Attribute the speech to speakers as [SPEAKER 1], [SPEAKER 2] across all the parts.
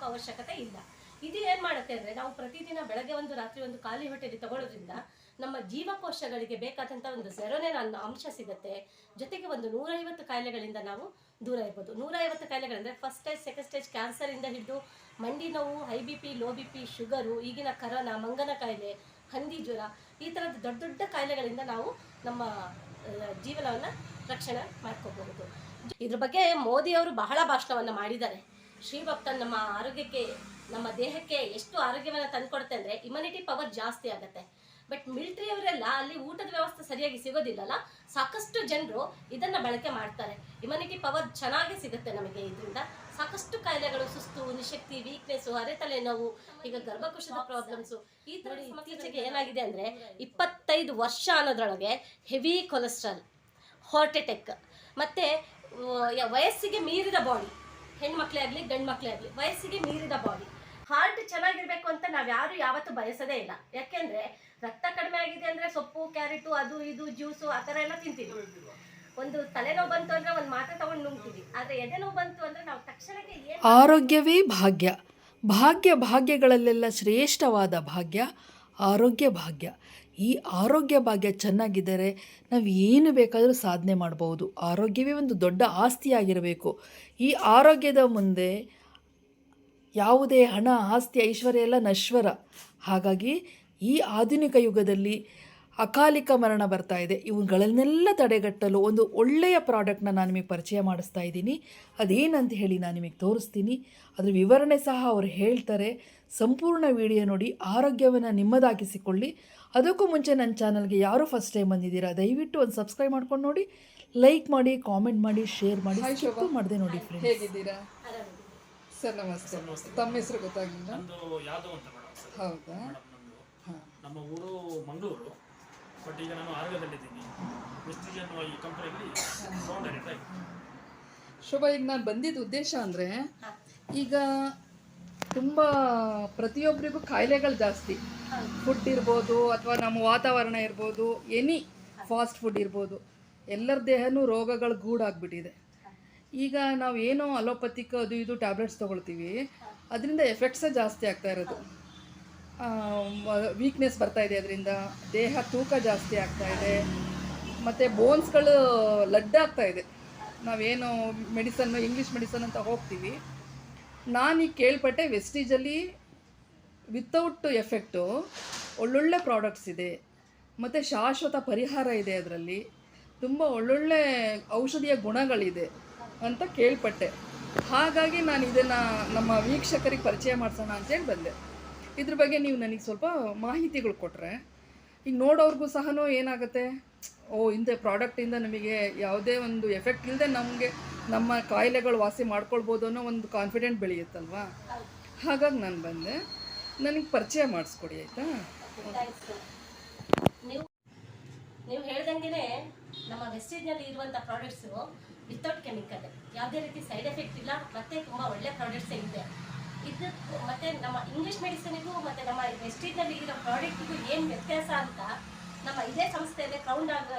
[SPEAKER 1] ಅವಶ್ಯಕತೆ ಇಲ್ಲ. ಇದು ಏನು ಮಾಡುತ್ತೆ ಅಂದರೆ, ನಾವು ಪ್ರತಿದಿನ ಬೆಳಗ್ಗೆ ಒಂದು ರಾತ್ರಿ ಒಂದು ಖಾಲಿ ಹೊಟ್ಟೆಯಲ್ಲಿ ತಗೊಳ್ಳೋದ್ರಿಂದ ನಮ್ಮ ಜೀವಕೋಶಗಳಿಗೆ ಬೇಕಾದಂಥ ಒಂದು ಸೆರೋನಿನ್ ಅನ್ನೋ ಅಂಶ ಸಿಗುತ್ತೆ. ಜೊತೆಗೆ ಒಂದು 150 ಕಾಯಿಲೆಗಳಿಂದ ನಾವು ದೂರ ಇರ್ಬೋದು. 150 ಕಾಯಿಲೆಗಳಂದರೆ ಫಸ್ಟ್ ಸ್ಟೇಜ್, ಸೆಕೆಂಡ್ ಸ್ಟೇಜ್ ಕ್ಯಾನ್ಸರಿಂದ ಹಿಡಿದು ಮಂಡಿ ನೋವು, high B P, low B P, sugar, ಈಗಿನ ಕರೋನಾ, ಮಂಗನ ಕಾಯಿಲೆ, ಹಂದಿ ಜ್ವರ, ಈ ಥರದ ದೊಡ್ಡ ದೊಡ್ಡ ಕಾಯಿಲೆಗಳಿಂದ ನಾವು ನಮ್ಮ ಜೀವನವನ್ನು ರಕ್ಷಣೆ ಮಾಡ್ಕೋಬಹುದು. ಇದ್ರ ಬಗ್ಗೆ ಮೋದಿಯವರು ಬಹಳ ಭಾಷಣವನ್ನು ಮಾಡಿದ್ದಾರೆ. ಶ್ರೀಭಕ್ತನ್ ನಮ್ಮ ಆರೋಗ್ಯಕ್ಕೆ, ನಮ್ಮ ದೇಹಕ್ಕೆ ಎಷ್ಟು ಆರೋಗ್ಯವನ್ನು ತಂದುಕೊಡುತ್ತೆ ಅಂದರೆ ಇಮ್ಯುನಿಟಿ ಪವರ್ ಜಾಸ್ತಿ ಆಗುತ್ತೆ. ಬಟ್ ಮಿಲಿಟರಿಯವರೆಲ್ಲ ಅಲ್ಲಿ ಊಟದ ವ್ಯವಸ್ಥೆ ಸರಿಯಾಗಿ ಸಿಗೋದಿಲ್ಲಲ್ಲ, ಸಾಕಷ್ಟು ಜನರು ಇದನ್ನು ಬಳಕೆ ಮಾಡ್ತಾರೆ. ಇಮ್ಯುನಿಟಿ ಪವರ್ ಚೆನ್ನಾಗಿ ಸಿಗುತ್ತೆ ನಮಗೆ. ಇದರಿಂದ ಸಾಕಷ್ಟು ಕಾಯಿಲೆಗಳು, ಸುಸ್ತು, ನಿಶಕ್ತಿ, ವೀಕ್ನೆಸ್ಸು, ಅರೆತಲೆ ನೋವು, ಈಗ ಗರ್ಭಕೋಶದ ಪ್ರಾಬ್ಲಮ್ಸು, ಈ ಥರ ಇತ್ತೀಚೆಗೆ ಏನಾಗಿದೆ ಅಂದರೆ 25 ವರ್ಷ ಅನ್ನೋದ್ರೊಳಗೆ ಹೆವಿ ಕೊಲೆಸ್ಟ್ರಾಲ್, ಹಾರ್ಟ್ ಅಟ್ಯಾಕ್, ಮತ್ತು ವಯಸ್ಸಿಗೆ ಮೀರಿದ ಬಾಡಿ, ಹೆಣ್ಮಕ್ಳೇ ಆಗಲಿ ಗಂಡು ಮಕ್ಕಳೇ ಆಗಲಿ, ವಯಸ್ಸಿಗೆ ಮೀರಿದ ಬಾಡಿ. ಹಾರ್ಟ್ ಚೆನ್ನಾಗಿರ್ಬೇಕು ಅಂತ ನಾವು ಯಾರು ಯಾವತ್ತೂ ಬಯಸೋದೇ ಇಲ್ಲ. ಯಾಕೆಂದರೆ ರಕ್ತ ಕಡಿಮೆ ಆಗಿದೆ ಅಂದರೆ ಸೊಪ್ಪು, ಕ್ಯಾರೆಟು, ಅದು ಇದು ಜ್ಯೂಸು ಆ ಥರ ಎಲ್ಲ ತಿಂತೀವಿ. ಒಂದು ತಲೆನೋವು ಬಂತು ಅಂದರೆ ಒಂದು ಮಾತ್ರೆ ತೊಗೊಂಡು ನುಂಗ್ತೀವಿ. ಆದರೆ ಎದೆ ನೋವು ಬಂತು ಅಂದರೆ ನಾವು ತಕ್ಷಣಕ್ಕೆ
[SPEAKER 2] ಆರೋಗ್ಯವೇ ಭಾಗ್ಯ. ಭಾಗ್ಯಗಳಲ್ಲೆಲ್ಲ ಶ್ರೇಷ್ಠವಾದ ಭಾಗ್ಯ ಆರೋಗ್ಯ ಭಾಗ್ಯ. ಈ ಆರೋಗ್ಯ ಭಾಗ್ಯ ಚೆನ್ನಾಗಿದ್ದರೆ ನಾವು ಏನು ಬೇಕಾದರೂ ಸಾಧನೆ ಮಾಡ್ಬೋದು. ಆರೋಗ್ಯವೇ ಒಂದು ದೊಡ್ಡ ಆಸ್ತಿಯಾಗಿರಬೇಕು. ಈ ಆರೋಗ್ಯದ ಮುಂದೆ ಯಾವುದೇ ಹಣ, ಆಸ್ತಿ, ಐಶ್ವರ್ಯ ಎಲ್ಲ ನಶ್ವರ. ಹಾಗಾಗಿ ಈ ಆಧುನಿಕ ಯುಗದಲ್ಲಿ ಅಕಾಲಿಕ ಮರಣ ಬರ್ತಾ ಇದೆ. ಇವುಗಳನ್ನೆಲ್ಲ ತಡೆಗಟ್ಟಲು ಒಂದು ಒಳ್ಳೆಯ ಪ್ರಾಡಕ್ಟ್ನ ನಾನು ನಿಮಗೆ ಪರಿಚಯ ಮಾಡಿಸ್ತಾ ಇದ್ದೀನಿ. ಅದೇನಂತ ಹೇಳಿ ನಾನು ನಿಮಗೆ ತೋರಿಸ್ತೀನಿ. ಅದರ ವಿವರಣೆ ಸಹ ಅವರು ಹೇಳ್ತಾರೆ. ಸಂಪೂರ್ಣ ವಿಡಿಯೋ ನೋಡಿ ಆರೋಗ್ಯವನ್ನು ನಿಮ್ಮದಾಗಿಸಿಕೊಳ್ಳಿ. ಅದಕ್ಕೂ ಮುಂಚೆ ನನ್ನ ಚಾನಲ್ಗೆ ಯಾರು ಫಸ್ಟ್ ಟೈಮ್ ಬಂದಿದ್ದೀರಾ ದಯವಿಟ್ಟು ಒಂದು ಸಬ್ಸ್ಕ್ರೈಬ್ ಮಾಡ್ಕೊಂಡು ನೋಡಿ, ಲೈಕ್ ಮಾಡಿ, ಕಾಮೆಂಟ್ ಮಾಡಿ, ಶೇರ್ ಮಾಡಿ, ಸ್ಕಿಪ್ ಮಾಡದೆ ನೋಡಿ ಫ್ರೆಂಡ್ಸ್.
[SPEAKER 3] ಹೇಗಿದ್ದೀರಾ ಸರ್? ನಮಸ್ತೆ. ತಮ್ಮ ಹೆಸರು ಗೊತ್ತಾಗಿಲ್ಲ?
[SPEAKER 4] ಯಾದವ್ ಅಂತ ಮೇಡಮ್.
[SPEAKER 3] ಹೌದಾ?
[SPEAKER 4] ನಮ್ಮ ಊರು ಮಂಗಳೂರು, ಬಟ್ ಈಗ ನಾನು ಆರೋಗ್ಯದಲ್ಲಿದ್ದೀನಿ. ವೆಸ್ಟೀಜ್ ಅನ್ನುವ ಈ ಕಂಪನಿಯಲ್ಲಿ ಡೈರೆಕ್ಟ್ ಆಗಿ.
[SPEAKER 3] ಶೋಭ, ಈಗ ನಾನು ಬಂದಿದ್ದ ಉದ್ದೇಶ ಅಂದರೆ, ಈಗ ತುಂಬ ಪ್ರತಿಯೊಬ್ಬರಿಗೂ ಕಾಯಿಲೆಗಳು ಜಾಸ್ತಿ. ಫುಡ್ ಇರ್ಬೋದು, ಅಥವಾ ನಮ್ಮ ವಾತಾವರಣ ಇರ್ಬೋದು, ಎನಿ ಫಾಸ್ಟ್ ಫುಡ್ ಇರ್ಬೋದು, ಎಲ್ಲರ ದೇಹನೂ ರೋಗಗಳು ಗೂಡಾಗ್ಬಿಟ್ಟಿದೆ. ಈಗ ನಾವು ಏನೋ ಅಲೋಪತಿಕ್ ಅದು ಇದು ಟ್ಯಾಬ್ಲೆಟ್ಸ್ ತೊಗೊಳ್ತೀವಿ, ಅದರಿಂದ ಎಫೆಕ್ಟ್ಸೇ ಜಾಸ್ತಿ ಆಗ್ತಾ ಇರೋದು. ವೀಕ್ನೆಸ್ ಬರ್ತಾಯಿದೆ, ಅದರಿಂದ ದೇಹ ತೂಕ ಜಾಸ್ತಿ ಆಗ್ತಾಯಿದೆ, ಮತ್ತು ಬೋನ್ಸ್ಗಳು ಲಡ್ಡಾಗ್ತಾಯಿದೆ. ನಾವೇನು ಮೆಡಿಸನ್ನು, ಇಂಗ್ಲೀಷ್ ಮೆಡಿಸನ್ ಅಂತ ಹೋಗ್ತೀವಿ. ನಾನೀಗ ಕೇಳ್ಪಟ್ಟೆ ವೆಸ್ಟೀಜಲ್ಲಿ ವಿತೌಟ್ ಎಫೆಕ್ಟು ಒಳ್ಳೊಳ್ಳೆ ಪ್ರಾಡಕ್ಟ್ಸ್ ಇದೆ, ಮತ್ತು ಶಾಶ್ವತ ಪರಿಹಾರ ಇದೆ. ಅದರಲ್ಲಿ ತುಂಬ ಒಳ್ಳೊಳ್ಳೆ ಔಷಧಿಯ ಗುಣಗಳಿದೆ ಅಂತ ಕೇಳ್ಪಟ್ಟೆ. ಹಾಗಾಗಿ ನಾನು ಇದನ್ನು ನಮ್ಮ ವೀಕ್ಷಕರಿಗೆ ಪರಿಚಯ ಮಾಡಿಸೋಣ ಅಂತೇಳಿ ಬಂದೆ. ಇದ್ರ ಬಗ್ಗೆ ನೀವು ನನಗೆ ಸ್ವಲ್ಪ ಮಾಹಿತಿಗಳು ಕೊಟ್ಟರೆ, ಈಗ ನೋಡೋರ್ಗೂ ಸಹ ಏನಾಗುತ್ತೆ, ಇಂಥ ಪ್ರಾಡಕ್ಟಿಂದ ನಮಗೆ ಯಾವುದೇ ಒಂದು ಎಫೆಕ್ಟ್ ಇಲ್ಲದೆ ನಮಗೆ ನಮ್ಮ ಕಾಯಿಲೆಗಳು ವಾಸಿ ಮಾಡ್ಕೊಳ್ಬೋದು ಅನ್ನೋ ಒಂದು ಕಾನ್ಫಿಡೆಂಟ್ ಬೆಳೆಯುತ್ತಲ್ವಾ. ಹಾಗಾಗಿ ನಾನು ಬಂದೆ. ನನಗೆ ಪರಿಚಯ ಮಾಡಿಸ್ಕೊಡಿ, ಆಯಿತಾ?
[SPEAKER 1] ನೀವು ಹೇಳ್ದಂಗೆ ನಮ್ಮ ವೆಸ್ಟೀಜ್ನಲ್ಲಿ ಇರುವಂಥ ಪ್ರಾಡಕ್ಟ್ಸು ವಿತೌಟ್ ಕೆಮಿಕಲ್, ಯಾವುದೇ ರೀತಿ ಸೈಡ್ ಎಫೆಕ್ಟ್ ಇಲ್ಲ, ಮತ್ತು ತುಂಬ ಒಳ್ಳೆ ಪ್ರಾಡಕ್ಟ್ಸೇ ಇದೆ. ಇದು ಮತ್ತು ನಮ್ಮ ಇಂಗ್ಲೀಷ್ ಮೆಡಿಸಿನಿಗೂ ಮತ್ತು ನಮ್ಮ ವೆಸ್ಟೀಜ್ನಲ್ಲಿ ಇರೋ ಪ್ರಾಡಕ್ಟಿಗೂ ಏನು ವ್ಯತ್ಯಾಸ ಅಂತ ನಮ್ಮ ಇದೇ ಸಂಸ್ಥೆಯಲ್ಲಿ ಕ್ರೌನ್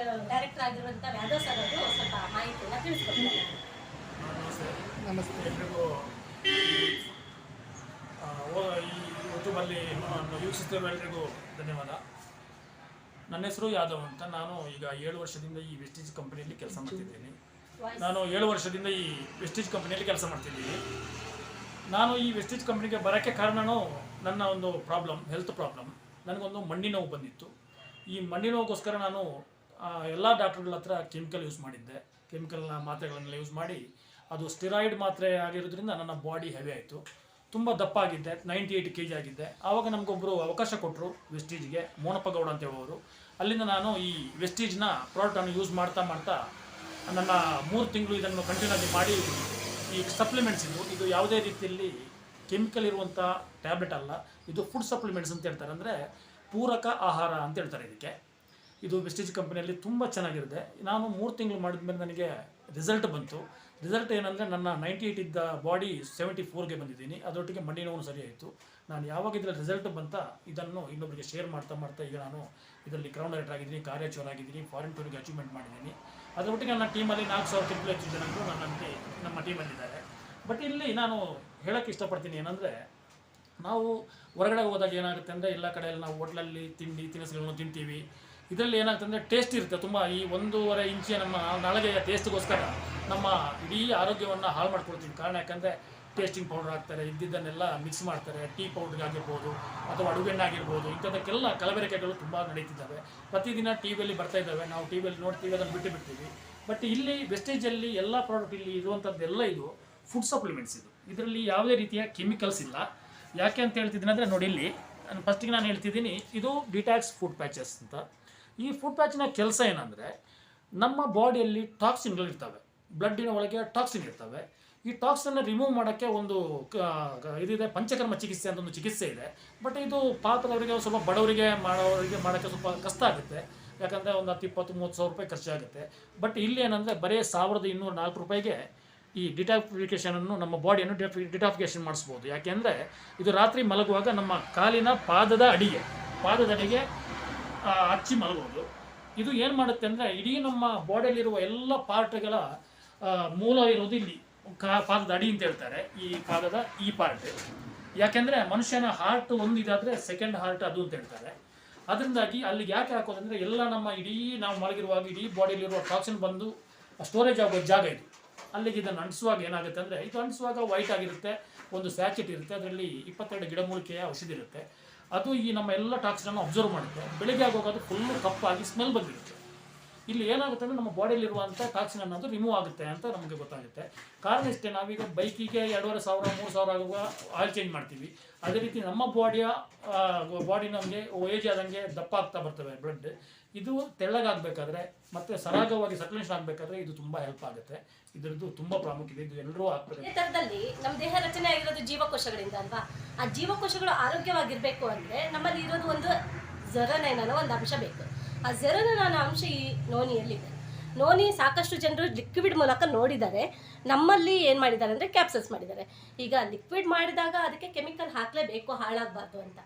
[SPEAKER 1] ಡೈರೆಕ್ಟರ್ ಆಗಿರುವಂಥ ವ್ಯಾದವ್ ಸರ್ ಅವರು ಸ್ವಲ್ಪ ಮಾಹಿತಿಯನ್ನು ತಿಳಿಸ್ಕೊಡ್ತಾರೆ.
[SPEAKER 3] ನಮಸ್ತೆ.
[SPEAKER 4] ಎಲ್ರಿಗೂ ಈ ಯೂಟ್ಯೂಬಲ್ಲಿ ವೀಕ್ಷಿಸ್ತಿರುವ ಎಲ್ರಿಗೂ ಧನ್ಯವಾದ. ನನ್ನ ಹೆಸರು ಯಾದವ್ ಅಂತ. ನಾನು ಈಗ 7 ವರ್ಷದಿಂದ ಈ ವೆಸ್ಟೀಜ್ ಕಂಪನಿಯಲ್ಲಿ ಕೆಲಸ ಮಾಡ್ತಿದ್ದೀನಿ. ನಾನು 7 ವರ್ಷದಿಂದ ಈ ವೆಸ್ಟೀಜ್ ಕಂಪನಿಯಲ್ಲಿ ಕೆಲಸ ಮಾಡ್ತಿದ್ದೀನಿ. ನಾನು ಈ ವೆಸ್ಟೀಜ್ ಕಂಪ್ನಿಗೆ ಬರೋಕ್ಕೆ ಕಾರಣವೂ ನನ್ನ ಒಂದು ಪ್ರಾಬ್ಲಮ್, ಹೆಲ್ತ್ ಪ್ರಾಬ್ಲಮ್. ನನಗೊಂದು ಮಂಡಿ ನೋವು ಬಂದಿತ್ತು. ಈ ಮಂಡಿ ನೋವಿಗೋಸ್ಕರ ನಾನು ಎಲ್ಲ ಡಾಕ್ಟ್ರುಗಳ ಹತ್ರ ಕೆಮಿಕಲ್ ಯೂಸ್ ಮಾಡಿದ್ದೆ. ಕೆಮಿಕಲ್ನ ಮಾತ್ರೆಗಳನ್ನೆಲ್ಲ ಯೂಸ್ ಮಾಡಿ, ಅದು ಸ್ಟಿರಾಯ್ಡ್ ಮಾತ್ರೆ ಆಗಿರೋದ್ರಿಂದ ನನ್ನ ಬಾಡಿ ಹೆವಿ ಆಯಿತು. ತುಂಬ ದಪ್ಪ ಆಗಿದ್ದೆ, 98 kg ಆಗಿದ್ದೆ. ಆವಾಗ ನಮಗೊಬ್ಬರು ಅವಕಾಶ ಕೊಟ್ಟರು ವೆಸ್ಟೀಜ್ಗೆ, ಮೋನಪ್ಪ ಗೌಡ ಅಂತ ಹೇಳೋರು. ಅಲ್ಲಿಂದ ನಾನು ಈ ವೆಸ್ಟೀಜ್ನ ಪ್ರಾಡಕ್ಟನ್ನು ಯೂಸ್ ಮಾಡ್ತಾ ನನ್ನ 3 ತಿಂಗಳು ಇದನ್ನು ಕಂಟಿನ್ಯೂ ಆಗಿ ಮಾಡಿ, ಈ ಸಪ್ಲಿಮೆಂಟ್ಸ್ ಇದು ಯಾವುದೇ ರೀತಿಯಲ್ಲಿ ಕೆಮಿಕಲ್ ಇರುವಂಥ ಟ್ಯಾಬ್ಲೆಟ್ ಅಲ್ಲ, ಇದು ಫುಡ್ ಸಪ್ಲಿಮೆಂಟ್ಸ್ ಅಂತ ಹೇಳ್ತಾರೆ. ಅಂದರೆ ಪೂರಕ ಆಹಾರ ಅಂತ ಹೇಳ್ತಾರೆ ಇದಕ್ಕೆ. ಇದು ವೆಸ್ಟೀಜ್ ಕಂಪನಿಯಲ್ಲಿ ತುಂಬ ಚೆನ್ನಾಗಿರುತ್ತೆ. ನಾನು 3 ತಿಂಗಳು ಮಾಡಿದ್ಮೇಲೆ ನನಗೆ ರಿಸಲ್ಟ್ ಬಂತು. ರಿಸಲ್ಟ್ ಏನಂದರೆ, ನನ್ನ 98 ಇದ್ದ ಬಾಡಿ 74ಗೆ ಬಂದಿದ್ದೀನಿ. ಅದರೊಟ್ಟಿಗೆ ಮಂಡಿ ನೋವು ಸರಿ ಆಯಿತು. ನಾನು ಯಾವಾಗ ಇದರಲ್ಲಿ ರಿಸಲ್ಟ್ ಬಂತ ಇದನ್ನು ಇನ್ನೊಬ್ಬರಿಗೆ ಶೇರ್ ಮಾಡ್ತಾ ಈಗ ನಾನು ಇದರಲ್ಲಿ ಕ್ರೌನ್ ಡೈರೆಕ್ಟರ್ ಆಗಿದ್ದೀನಿ, ಕಾರ್ಯಾಚರ್ ಆಗಿದ್ದೀನಿ, ಫಾರಿನ್ ಟೂರಿಗೆ ಅಚೀವ್ಮೆಂಟ್ ಮಾಡಿದ್ದೀನಿ. ಅದರೊಟ್ಟಿಗೆ ನನ್ನ ಟೀಮಲ್ಲಿ 4000ಕ್ಕಿಂತಲೂ ಹೆಚ್ಚು ಜನರು ನಮ್ಮ ಟೀಮಲ್ಲಿದ್ದಾರೆ. ಬಟ್ ಇಲ್ಲಿ ನಾನು ಹೇಳೋಕ್ಕೆ ಇಷ್ಟಪಡ್ತೀನಿ ಏನಂದರೆ, ನಾವು ಹೊರಗಡೆ ಹೋದಾಗ ಏನಾಗುತ್ತೆ ಅಂದರೆ ಎಲ್ಲ ಕಡೆಯಲ್ಲಿ ನಾವು ಹೋಟ್ಲಲ್ಲಿ ತಿನಿಸುಗಳನ್ನು ತಿಂತೀವಿ. ಇದರಲ್ಲಿ ಏನಾಗುತ್ತೆ ಅಂದರೆ ಟೇಸ್ಟ್ ಇರುತ್ತೆ ತುಂಬ. ಈ 1.5 ಇಂಚಿನ ನಮ್ಮ ನಾಳೆಗೆಯ ಟೇಸ್ಟ್ಗೋಸ್ಕರ ನಮ್ಮ ಇಡೀ ಆರೋಗ್ಯವನ್ನು ಹಾಳು ಮಾಡ್ಕೊಳ್ತೀವಿ. ಕಾರಣ ಯಾಕಂದರೆ ಟೇಸ್ಟಿಂಗ್ ಪೌಡರ್ ಹಾಕ್ತಾರೆ, ಇದ್ದಿದ್ದನ್ನೆಲ್ಲ ಮಿಕ್ಸ್ ಮಾಡ್ತಾರೆ. ಟೀ ಪೌಡ್ರ್ ಆಗಿರ್ಬೋದು ಅಥವಾ ಅಡುಗೆಣ್ಣೆ ಆಗಿರ್ಬೋದು, ಇಂಥದ್ದಕ್ಕೆಲ್ಲ ಕಲಬೆರಕೆಗಳು ತುಂಬ ನಡೀತಿದ್ದಾವೆ. ಪ್ರತಿದಿನ ಟಿ ವಿಯಲ್ಲಿ ಬರ್ತಾ ಇದ್ದಾವೆ, ನಾವು ಟಿ ವಿಯಲ್ಲಿ ನೋಡ್ತೀವಿ, ಅದನ್ನು ಬಿಡ್ತೀವಿ. ಬಟ್ ಇಲ್ಲಿ ವೆಸ್ಟೇಜಲ್ಲಿ ಎಲ್ಲ ಪ್ರಾಡಕ್ಟ್ ಇಲ್ಲಿ ಇರುವಂಥದ್ದೆಲ್ಲ ಇದು ಫುಡ್ ಸಪ್ಲಿಮೆಂಟ್ಸ್. ಇದರಲ್ಲಿ ಯಾವುದೇ ರೀತಿಯ ಕೆಮಿಕಲ್ಸ್ ಇಲ್ಲ. ಯಾಕೆ ಅಂತ ಹೇಳ್ತಿದ್ದೀನಿ ಅಂದರೆ, ನೋಡಿ ಇಲ್ಲಿ ಫಸ್ಟಿಗೆ ನಾನು ಹೇಳ್ತಿದ್ದೀನಿ, ಇದು ಡಿಟಾಕ್ಸ್ ಫುಡ್ ಪ್ಯಾಚಸ್ ಅಂತ. ಈ ಫುಡ್ ಪ್ಯಾಚಿನ ಕೆಲಸ ಏನಂದರೆ, ನಮ್ಮ ಬಾಡಿಯಲ್ಲಿ ಟಾಕ್ಸಿನ್ಗಳಿರ್ತವೆ, ಬ್ಲಡ್ಡಿನ ಒಳಗೆ ಟಾಕ್ಸಿನ್ ಇರ್ತವೆ. ಈ ಟಾಕ್ಸನ್ನು ರಿಮೂವ್ ಮಾಡೋಕ್ಕೆ ಒಂದು ಇದಿದೆ, ಪಂಚಕರ್ಮ ಚಿಕಿತ್ಸೆ ಅಂತ ಒಂದು ಚಿಕಿತ್ಸೆ ಇದೆ. ಬಟ್ ಇದು ಪಾತ್ರದವರಿಗೆ, ಸ್ವಲ್ಪ ಬಡವರಿಗೆ ಮಾಡೋಕ್ಕೆ ಸ್ವಲ್ಪ ಕಷ್ಟ ಆಗುತ್ತೆ. ಯಾಕಂದರೆ ಒಂದು 20-30 ಸಾವಿರ ರೂಪಾಯಿ ಖರ್ಚಾಗುತ್ತೆ. ಬಟ್ ಇಲ್ಲಿ ಏನಂದರೆ ಬರೀ 1204 ರೂಪಾಯಿಗೆ ಈ ಡಿಟಾಫಿಕೇಷನನ್ನು, ನಮ್ಮ ಬಾಡಿಯನ್ನು ಡಿಟಾಫಿಕೇಷನ್ ಮಾಡಿಸ್ಬೋದು. ಯಾಕೆಂದರೆ ಇದು ರಾತ್ರಿ ಮಲಗುವಾಗ ನಮ್ಮ ಕಾಲಿನ ಪಾದದ ಅಡಿಗೆ ಹಚ್ಚಿ ಮಲಗೋದು. ಇದು ಏನು ಮಾಡುತ್ತೆ ಅಂದರೆ, ಇಡೀ ನಮ್ಮ ಬಾಡಿಯಲ್ಲಿರುವ ಎಲ್ಲ ಪಾರ್ಟ್ಗಳ ಮೂಲ ಇರೋದು ಇಲ್ಲಿ ಪಾದದ ಅಡಿ ಅಂತ ಹೇಳ್ತಾರೆ. ಈ ಪಾದದ ಈ ಪಾರ್ಟ್. ಯಾಕೆಂದರೆ ಮನುಷ್ಯನ ಹಾರ್ಟ್ ಒಂದು ಇದಾದರೆ ಸೆಕೆಂಡ್ ಹಾರ್ಟ್ ಅದು ಅಂತ ಹೇಳ್ತಾರೆ. ಅದರಿಂದಾಗಿ ಅಲ್ಲಿಗೆ ಯಾಕೆ ಹಾಕೋದಂದರೆ, ಎಲ್ಲ ನಮ್ಮ ಇಡೀ ನಾವು ಮಲಗಿರುವಾಗ ಇಡೀ ಬಾಡಿಯಲ್ಲಿರುವ ಟಾಕ್ಸಿನ್ ಬಂದು ಸ್ಟೋರೇಜ್ ಆಗೋ ಜಾಗ ಇದು. ಅಲ್ಲಿಗೆ ಇದನ್ನು ಅಂಟಿಸುವಾಗ ಏನಾಗುತ್ತೆ ಅಂದರೆ, ಇದು ಅಂಟಿಸುವಾಗ ವೈಟ್ ಆಗಿರುತ್ತೆ, ಒಂದು ಸ್ಯಾಚೆಟ್ ಇರುತ್ತೆ, ಅದರಲ್ಲಿ 22 ಗಿಡಮೂಲಿಕೆಯ ಔಷಧಿ ಇರುತ್ತೆ. ಅದು ಈ ನಮ್ಮ ಎಲ್ಲ ಟಾಕ್ಸಿನನ್ನು ಅಬ್ಸರ್ವ್ ಮಾಡುತ್ತೆ. ಬೆಳಿಗ್ಗೆ ಆಗೋದು ಫುಲ್ಲು ಕಪ್ಪಾಗಿ ಸ್ಮೆಲ್ ಬಂದಿರುತ್ತೆ. ಇಲ್ಲಿ ಏನಾಗುತ್ತೆ ಅಂದರೆ, ನಮ್ಮ ಬಾಡಿಯಲ್ಲಿರುವಂಥ ಟಾಕ್ಸಿನ್ ಅನ್ನೋದು ರಿಮೂವ್ ಆಗುತ್ತೆ ಅಂತ ನಮಗೆ ಗೊತ್ತಾಗುತ್ತೆ. ಕಾರಣ ಇಷ್ಟೇ, ನಾವೀಗ ಬೈಕಿಗೆ 2500-3000 ಆಗುವ ಆಯಿಲ್ ಚೇಂಜ್ ಮಾಡ್ತೀವಿ. ಅದೇ ರೀತಿ ನಮ್ಮ ಬಾಡಿ ನಮಗೆ ಏಜ್ ಆದಂಗೆ ದಪ್ಪ ಆಗ್ತಾ ಬರ್ತವೆ ಬ್ಲಡ್. ಇದು ತೆಳ್ಳಗಾಗಬೇಕಾದ್ರೆ ಮತ್ತು ಸರಾಗವಾಗಿ ಸರ್ಕ್ಯುಲೇಷನ್ ಆಗಬೇಕಾದ್ರೆ ಇದು ತುಂಬ ಹೆಲ್ಪ್ ಆಗುತ್ತೆ. ಇದರದ್ದು ತುಂಬ ಪ್ರಾಮುಖ್ಯತೆ, ಇದು ಎಲ್ಲರೂ ಆಗ್ತದೆ.
[SPEAKER 1] ಈ ಥರದಲ್ಲಿ ನಮ್ಮ ದೇಹ ರಚನೆ ಆಗಿರೋದು ಜೀವಕೋಶಗಳಿಂದ ಅಲ್ವಾ. ಆ ಜೀವಕೋಶಗಳು ಆರೋಗ್ಯವಾಗಿರಬೇಕು ಅಂದರೆ ನಮ್ಮಲ್ಲಿ ಇರೋದು ಒಂದು ಜೆರನೈನ್ ಅನ್ನೋ ಒಂದು ಅಂಶ ಬೇಕು. ಆ ಜೆರನೈನ್ ಅನ್ನೋ ಅಂಶ ಈ ನೋನಿಯಲ್ಲಿದೆ. ನೋನಿ ಸಾಕಷ್ಟು ಜನರು ಲಿಕ್ವಿಡ್ ಮೂಲಕ ನೋಡಿದ್ದಾರೆ. ನಮ್ಮಲ್ಲಿ ಏನು ಮಾಡಿದ್ದಾರೆ ಅಂದರೆ ಕ್ಯಾಪ್ಸಲ್ಸ್ ಮಾಡಿದ್ದಾರೆ. ಈಗ ಲಿಕ್ವಿಡ್ ಮಾಡಿದಾಗ ಅದಕ್ಕೆ ಕೆಮಿಕಲ್ ಹಾಕಲೇಬೇಕು, ಹಾಳಾಗಬಾರ್ದು ಅಂತ.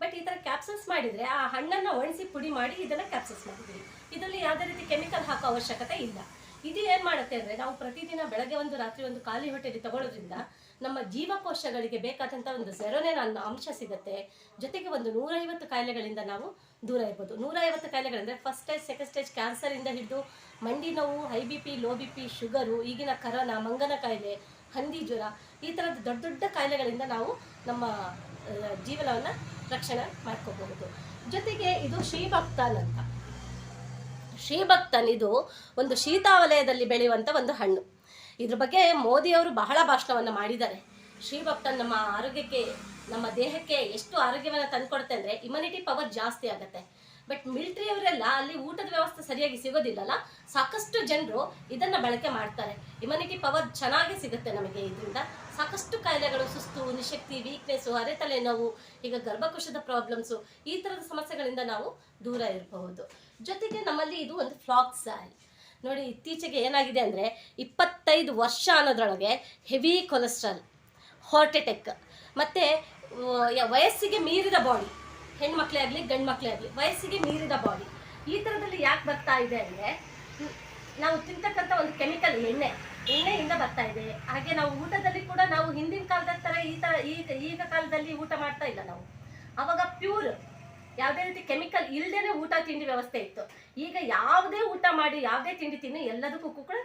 [SPEAKER 1] ಬಟ್ ಈ ಥರ ಕ್ಯಾಪ್ಸಲ್ಸ್ ಮಾಡಿದರೆ ಆ ಹಣ್ಣನ್ನು ಒಣಸಿ ಪುಡಿ ಮಾಡಿ ಇದನ್ನು ಕ್ಯಾಪ್ಸಲ್ಸ್ ಮಾಡಿದ್ದೀವಿ. ಇದರಲ್ಲಿ ಯಾವುದೇ ರೀತಿ ಕೆಮಿಕಲ್ ಹಾಕೋ ಅವಶ್ಯಕತೆ ಇಲ್ಲ. ಇದು ಏನು ಮಾಡುತ್ತೆ ಅಂದರೆ, ನಾವು ಪ್ರತಿದಿನ ಬೆಳಗ್ಗೆ ಒಂದು ರಾತ್ರಿ ಒಂದು ಖಾಲಿ ಹೊಟ್ಟೆಯಲ್ಲಿ ತಗೊಳ್ಳೋದ್ರಿಂದ ನಮ್ಮ ಜೀವಕೋಶಗಳಿಗೆ ಬೇಕಾದಂಥ ಒಂದು ಸೆರೋನಿನ್ ಅನ್ನೋ ಅಂಶ ಸಿಗುತ್ತೆ. ಜೊತೆಗೆ ಒಂದು 150 ಕಾಯಿಲೆಗಳಿಂದ ನಾವು ದೂರ ಇರ್ಬೋದು. 150 ಕಾಯಿಲೆಗಳಂದರೆ ಫಸ್ಟ್ ಸ್ಟೇಜ್, ಸೆಕೆಂಡ್ ಸ್ಟೇಜ್ ಕ್ಯಾನ್ಸರಿಂದ ಹಿಡಿದು ಮಂಡಿ ನೋವು, high BP, low BP, sugar, ಈಗಿನ ಕರೋನಾ, ಮಂಗನ ಕಾಯಿಲೆ, ಹಂದಿ ಜ್ವರ, ಈ ಥರದ ದೊಡ್ಡ ದೊಡ್ಡ ಕಾಯಿಲೆಗಳಿಂದ ನಾವು ನಮ್ಮ ಜೀವನವನ್ನು ರಕ್ಷಣೆ ಮಾಡ್ಕೋಬಹುದು. ಜೊತೆಗೆ ಇದು ಶ್ರೀಭಕ್ತನ್ ಅಂತ. ಶ್ರೀಭಕ್ತನ್ ಇದು ಒಂದು ಶೀತಾವಲಯದಲ್ಲಿ ಬೆಳೆಯುವಂಥ ಒಂದು ಹಣ್ಣು. ಇದ್ರ ಬಗ್ಗೆ ಮೋದಿಯವರು ಬಹಳ ಭಾಷಣವನ್ನು ಮಾಡಿದ್ದಾರೆ. ಶ್ರೀಭಕ್ತನ್ ನಮ್ಮ ಆರೋಗ್ಯಕ್ಕೆ, ನಮ್ಮ ದೇಹಕ್ಕೆ ಎಷ್ಟು ಆರೋಗ್ಯವನ್ನು ತಂದುಕೊಡುತ್ತೆ ಅಂದರೆ, ಇಮ್ಯುನಿಟಿ ಪವರ್ ಜಾಸ್ತಿ ಆಗುತ್ತೆ. ಬಟ್ ಮಿಲಿಟ್ರಿಯವರೆಲ್ಲ ಅಲ್ಲಿ ಊಟದ ವ್ಯವಸ್ಥೆ ಸರಿಯಾಗಿ ಸಿಗೋದಿಲ್ಲಲ್ಲ, ಸಾಕಷ್ಟು ಜನರು ಇದನ್ನು ಬಳಕೆ ಮಾಡ್ತಾರೆ. ಇಮ್ಯುನಿಟಿ ಪವರ್ ಚೆನ್ನಾಗಿ ಸಿಗುತ್ತೆ ನಮಗೆ. ಇದರಿಂದ ಸಾಕಷ್ಟು ಕಾಯಿಲೆಗಳು, ಸುಸ್ತು, ನಿಶಕ್ತಿ, ವೀಕ್ನೆಸ್ಸು, ಅರೆತಲೆ ನೋವು, ಈಗ ಗರ್ಭಕೋಶದ ಪ್ರಾಬ್ಲಮ್ಸು, ಈ ಥರದ ಸಮಸ್ಯೆಗಳಿಂದ ನಾವು ದೂರ ಇರಬಹುದು. ಜೊತೆಗೆ ನಮ್ಮಲ್ಲಿ ಇದು ಒಂದು ಫ್ಲಾಕ್ಸ್ ಆಯಿಲ್. ನೋಡಿ, ಇತ್ತೀಚೆಗೆ ಏನಾಗಿದೆ ಅಂದರೆ 25 ವರ್ಷ ಅನ್ನೋದ್ರೊಳಗೆ ಹೆವಿ ಕೊಲೆಸ್ಟ್ರಾಲ್, ಹಾರ್ಟ್ ಅಟ್ಯಾಕ್ ಮತ್ತು ವಯಸ್ಸಿಗೆ ಮೀರಿದ ಬಾಡಿ, ಹೆಣ್ಮಕ್ಳೇ ಆಗಲಿ ಗಂಡು ಮಕ್ಕಳೇ ಆಗಲಿ, ವಯಸ್ಸಿಗೆ ಮೀರಿದ ಬಾಡಿ, ಈ ಥರದಲ್ಲಿ ಯಾಕೆ ಬರ್ತಾ ಇದೆ ಅಂದರೆ, ನಾವು ತಿಂತಕ್ಕಂಥ ಒಂದು ಕೆಮಿಕಲ್ ಎಣ್ಣೆಯಿಂದ ಬರ್ತಾ ಇದೆ. ಹಾಗೆ ನಾವು ಊಟದಲ್ಲಿ ಕೂಡ ನಾವು ಹಿಂದಿನ ಕಾಲದ ಥರ ಈಗ ಕಾಲದಲ್ಲಿ ಊಟ ಮಾಡ್ತಾ ಇಲ್ಲ ನಾವು. ಆವಾಗ ಪ್ಯೂರ್ ಯಾವುದೇ ರೀತಿ ಕೆಮಿಕಲ್ ಇಲ್ಲದೇ ಊಟ ತಿಂಡಿ ವ್ಯವಸ್ಥೆ ಇತ್ತು. ಈಗ ಯಾವುದೇ ಊಟ ಮಾಡಿ, ಯಾವುದೇ ತಿಂಡಿ ತಿನ್ನು, ಎಲ್ಲದಕ್ಕೂ ಕೂಡ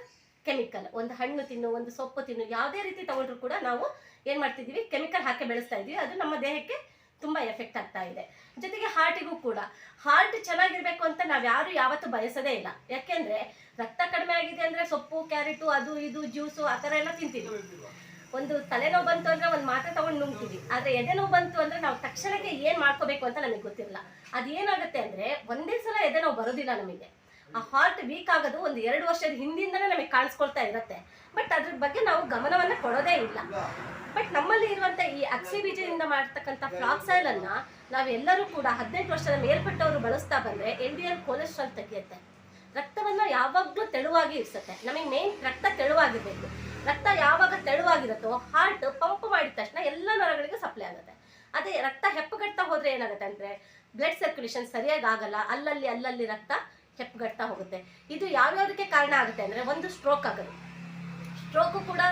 [SPEAKER 1] ಕೆಮಿಕಲ್. ಒಂದು ಹಣ್ಣು ತಿನ್ನು, ಒಂದು ಸೊಪ್ಪು ತಿನ್ನು, ಯಾವುದೇ ರೀತಿ ತಗೊಂಡ್ರು ಕೂಡ ನಾವು ಏನು ಮಾಡ್ತಿದ್ದೀವಿ, ಕೆಮಿಕಲ್ ಹಾಕಿ ಬೆಳೆಸ್ತಾ ಇದ್ದೀವಿ. ಅದು ನಮ್ಮ ದೇಹಕ್ಕೆ ತುಂಬ ಎಫೆಕ್ಟ್ ಆಗ್ತಾ ಇದೆ. ಜೊತೆಗೆ ಹಾರ್ಟಿಗೂ ಕೂಡ, ಹಾರ್ಟ್ ಚೆನ್ನಾಗಿರ್ಬೇಕು ಅಂತ ನಾವು ಯಾರು ಯಾವತ್ತೂ ಬಯಸೋದೇ ಇಲ್ಲ. ಯಾಕೆಂದರೆ ರಕ್ತ ಕಡಿಮೆ ಆಗಿದೆ ಅಂದರೆ ಸೊಪ್ಪು, ಕ್ಯಾರೆಟು, ಅದು ಇದು ಜ್ಯೂಸು ಆ ಥರ ಎಲ್ಲ ತಿಂತೀವಿ. ಒಂದು ತಲೆನೋವು ಬಂತು ಅಂದರೆ ಒಂದು ಮಾತ್ರೆ ತೊಗೊಂಡು ನುಂಗ್ತೀವಿ. ಆದರೆ ಎದೆ ನೋವು ಬಂತು ಅಂದರೆ ನಾವು ತಕ್ಷಣಕ್ಕೆ ಏನು ಮಾಡ್ಕೋಬೇಕು ಅಂತ ನಮಗೆ ಗೊತ್ತಿರಲ್ಲ. ಅದೇನಾಗುತ್ತೆ ಅಂದರೆ, ಒಂದೇ ಸಲ ಎದೆ ನೋವು ಬರೋದಿಲ್ಲ ನಮಗೆ. ಆ ಹಾರ್ಟ್ ವೀಕ್ ಆಗೋದು ಒಂದು 2 ವರ್ಷದ ಹಿಂದಿಂದನೇ ನಮಗೆ ಕಾಣಿಸ್ಕೊಳ್ತಾ ಇರುತ್ತೆ. ಬಟ್ ಅದ್ರ ಬಗ್ಗೆ ನಾವು ಗಮನವನ್ನು ಕೊಡೋದೇ ಇಲ್ಲ. ಬಟ್ ನಮ್ಮಲ್ಲಿ ಇರುವಂಥ ಈ ಅಗಸೆ ಬೀಜದಿಂದ ಮಾಡ್ತಕ್ಕಂಥ ಫ್ಲಾಕ್ಸ್ ಆಯಿಲನ್ನು ನಾವೆಲ್ಲರೂ ಕೂಡ 18 ವರ್ಷದ ಮೇಲ್ಪಟ್ಟವರು ಬಳಸ್ತಾ ಬಂದರೆ LDL ಕೊಲೆಸ್ಟ್ರಾಲ್ ತೆಗೆಯುತ್ತೆ. ರಕ್ತವನ್ನು ಯಾವಾಗಲೂ ತೆಳುವಾಗಿ ಇರಿಸುತ್ತೆ. ನಮಗೆ ಮೇನ್ ರಕ್ತ ತೆಳುವಾಗಿರಬೇಕು. ರಕ್ತ ಯಾವಾಗ ತೆಳುವಾಗಿರುತ್ತೋ ಹಾರ್ಟ್ ಪಂಪ್ ಮಾಡಿದ ತಕ್ಷಣ ಎಲ್ಲ ನರಗಳಿಗೂ ಸಪ್ಲೈ ಆಗುತ್ತೆ. ಅದೇ ರಕ್ತ ಹೆಪ್ಪುಗಟ್ತಾ ಹೋದರೆ ಏನಾಗುತ್ತೆ ಅಂದರೆ, ಬ್ಲಡ್ ಸರ್ಕ್ಯುಲೇಷನ್ ಸರಿಯಾಗಿ ಆಗಲ್ಲ. ಅಲ್ಲಲ್ಲಿ ರಕ್ತ ಹೆಪ್ಪುಗಟ್ತಾ ಹೋಗುತ್ತೆ. ಇದು ಯಾವ್ಯಾವುದಕ್ಕೆ ಕಾರಣ ಆಗುತ್ತೆ ಅಂದರೆ, ಒಂದು ಸ್ಟ್ರೋಕ್ ಆಗೋದು. ಸ್ಟ್ರೋಕು ಕೂಡ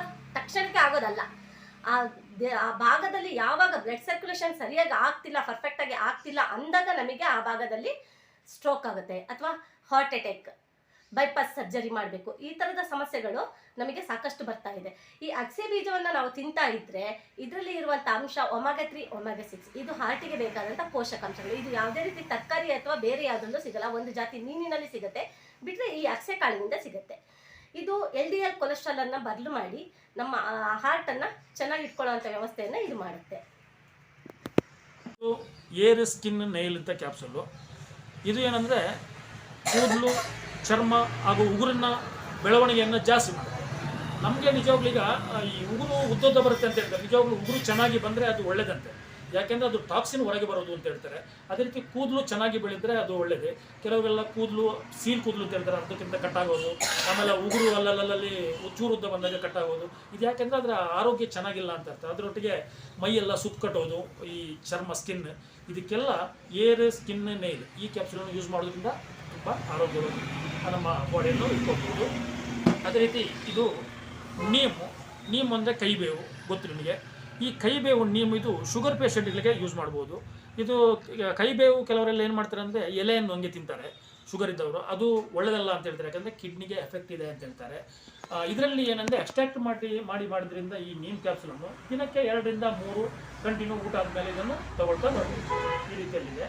[SPEAKER 1] ತಕ್ಷಣಕ್ಕೆ ಆಗೋದಲ್ಲ. ಆ ಭಾಗದಲ್ಲಿ ಯಾವಾಗ ಬ್ಲಡ್ ಸರ್ಕ್ಯುಲೇಷನ್ ಸರಿಯಾಗಿ ಆಗ್ತಿಲ್ಲ, ಪರ್ಫೆಕ್ಟಾಗಿ ಆಗ್ತಿಲ್ಲ ಅಂದಾಗ ನಮಗೆ ಆ ಭಾಗದಲ್ಲಿ ಸ್ಟ್ರೋಕ್ ಆಗುತ್ತೆ ಅಥವಾ ಹಾರ್ಟ್ ಅಟ್ಯಾಕ್, ಬೈಪಾಸ್ ಸರ್ಜರಿ ಮಾಡಬೇಕು. ಈ ಥರದ ಸಮಸ್ಯೆಗಳು ನಮಗೆ ಸಾಕಷ್ಟು ಬರ್ತಾ ಇದೆ. ಈ ಅಗಸೆ ಬೀಜವನ್ನು ನಾವು ತಿಂತಾ ಇದ್ದರೆ ಇದರಲ್ಲಿ ಇರುವಂಥ ಅಂಶ ಒಮೆಗಾ 3, ಒಮೆಗಾ 6 ಇದು ಹಾರ್ಟಿಗೆ ಬೇಕಾದಂಥ ಪೋಷಕಾಂಶಗಳು. ಇದು ಯಾವುದೇ ರೀತಿ ತರಕಾರಿ ಅಥವಾ ಬೇರೆ ಯಾವುದರಲ್ಲೂ ಸಿಗಲ್ಲ. ಒಂದು ಜಾತಿ ಮೀನಿನಲ್ಲಿ ಸಿಗುತ್ತೆ, ಬಿಟ್ಟರೆ ಈ ಅಗಸೆ ಕಾಳಿನಿಂದ ಸಿಗುತ್ತೆ. ಇದು LDL ಕೊಲೆಸ್ಟ್ರಾಲನ್ನು ಬದಲು ಮಾಡಿ ನಮ್ಮ ಹಾರ್ಟನ್ನು ಚೆನ್ನಾಗಿ ಇಟ್ಕೊಳ್ಳೋವಂಥ ವ್ಯವಸ್ಥೆಯನ್ನು ಇದು ಮಾಡುತ್ತೆ.
[SPEAKER 4] ಏರ್ ಸ್ಕಿನ್ ನೈಲ್ ಅಂತ ಕ್ಯಾಪ್ಸುಲು. ಇದು ಏನಂದರೆ ಕೂದಲು, ಚರ್ಮ ಹಾಗೂ ಉಗುರಿನ ಬೆಳವಣಿಗೆಯನ್ನು ಜಾಸ್ತಿ ಮಾಡುತ್ತೆ. ನಮಗೆ ನಿಜವಾಗ್ಲೂ ಈಗ ಈ ಉಗುರು ಉದ್ದುದ್ದ ಬರುತ್ತೆ ಅಂತ ಹೇಳ್ತಾರೆ. ನಿಜವಾಗ್ಲೂ ಉಗುರು ಚೆನ್ನಾಗಿ ಬಂದರೆ ಅದು ಒಳ್ಳೆಯದಂತೆ, ಯಾಕೆಂದರೆ ಅದು ಟಾಕ್ಸಿನ್ ಹೊರಗೆ ಬರೋದು ಅಂತ ಹೇಳ್ತಾರೆ. ಅದೇ ರೀತಿ ಕೂದಲು ಚೆನ್ನಾಗಿ ಬೆಳೆದರೆ ಅದು ಒಳ್ಳೆಯದೇ. ಕೆಲವೆಲ್ಲ ಕೂದಲು ಸೀಲ್ ಕೂದಲು ಅಂತ ಹೇಳ್ತಾರೆ, ಅದಕ್ಕಿಂತ ಕಟ್ಟಾಗೋದು, ಆಮೇಲೆ ಉಗುರು ಅಲ್ಲಲ್ಲಿ ಚೂರು ಉದ್ದ ಬಂದಾಗ ಕಟ್ಟಾಗೋದು. ಇದು ಯಾಕೆಂದರೆ ಅದರ ಆರೋಗ್ಯ ಚೆನ್ನಾಗಿಲ್ಲ ಅಂತ ಅರ್ಥ. ಅದರೊಟ್ಟಿಗೆ ಮೈಯೆಲ್ಲ ಸುಕ್ಕು ಕಟ್ಟೋದು, ಈ ಚರ್ಮ ಸ್ಕಿನ್, ಇದಕ್ಕೆಲ್ಲ ಏರ್ ಸ್ಕಿನ್ ನೈಲ್ ಈ ಕ್ಯಾಪ್ಸುಲನ್ನು ಯೂಸ್ ಮಾಡೋದ್ರಿಂದ ತುಂಬ ಆರೋಗ್ಯವಾಗಿ ನಮ್ಮ ಬಾಡಿಯನ್ನು ಇಟ್ಕೊಳ್ಬೋದು. ಅದೇ ರೀತಿ ಇದು ನೀಮ್ ಅಂದರೆ ಕೈಬೇವು, ಗೊತ್ತು ನಿಮಗೆ. ಈ ಕೈಬೇವು ನೀಮ್ ಇದು ಶುಗರ್ ಪೇಷಂಟ್ಗಳಿಗೆ ಯೂಸ್ ಮಾಡ್ಬೋದು. ಇದು ಕೈಬೇವು ಕೆಲವರೆಲ್ಲ ಏನು ಮಾಡ್ತಾರೆ ಅಂದರೆ ಎಲೆಯನ್ನು ಹಂಗೆ ತಿಂತಾರೆ ಶುಗರ್ ಇದ್ದವರು. ಅದು ಒಳ್ಳೆಯದಲ್ಲ ಅಂತ ಹೇಳ್ತಾರೆ, ಯಾಕಂದರೆ ಕಿಡ್ನಿಗೆ ಎಫೆಕ್ಟ್ ಇದೆ ಅಂತ ಹೇಳ್ತಾರೆ. ಇದರಲ್ಲಿ ಏನಂದರೆ ಎಕ್ಸ್ಟ್ರಾಕ್ಟ್ ಮಾಡಿದ್ರಿಂದ ಈ ನೀಮ್ ಕ್ಯಾಪ್ಸುಲನ್ನು ದಿನಕ್ಕೆ 2 ರಿಂದ 3 ಕಂಟಿನ್ಯೂ ಊಟ ಆದಮೇಲೆ ಇದನ್ನು ತಗೊಳ್ತಾ ಬರ್ಬೋದು. ಈ ರೀತಿಯಲ್ಲಿದೆ.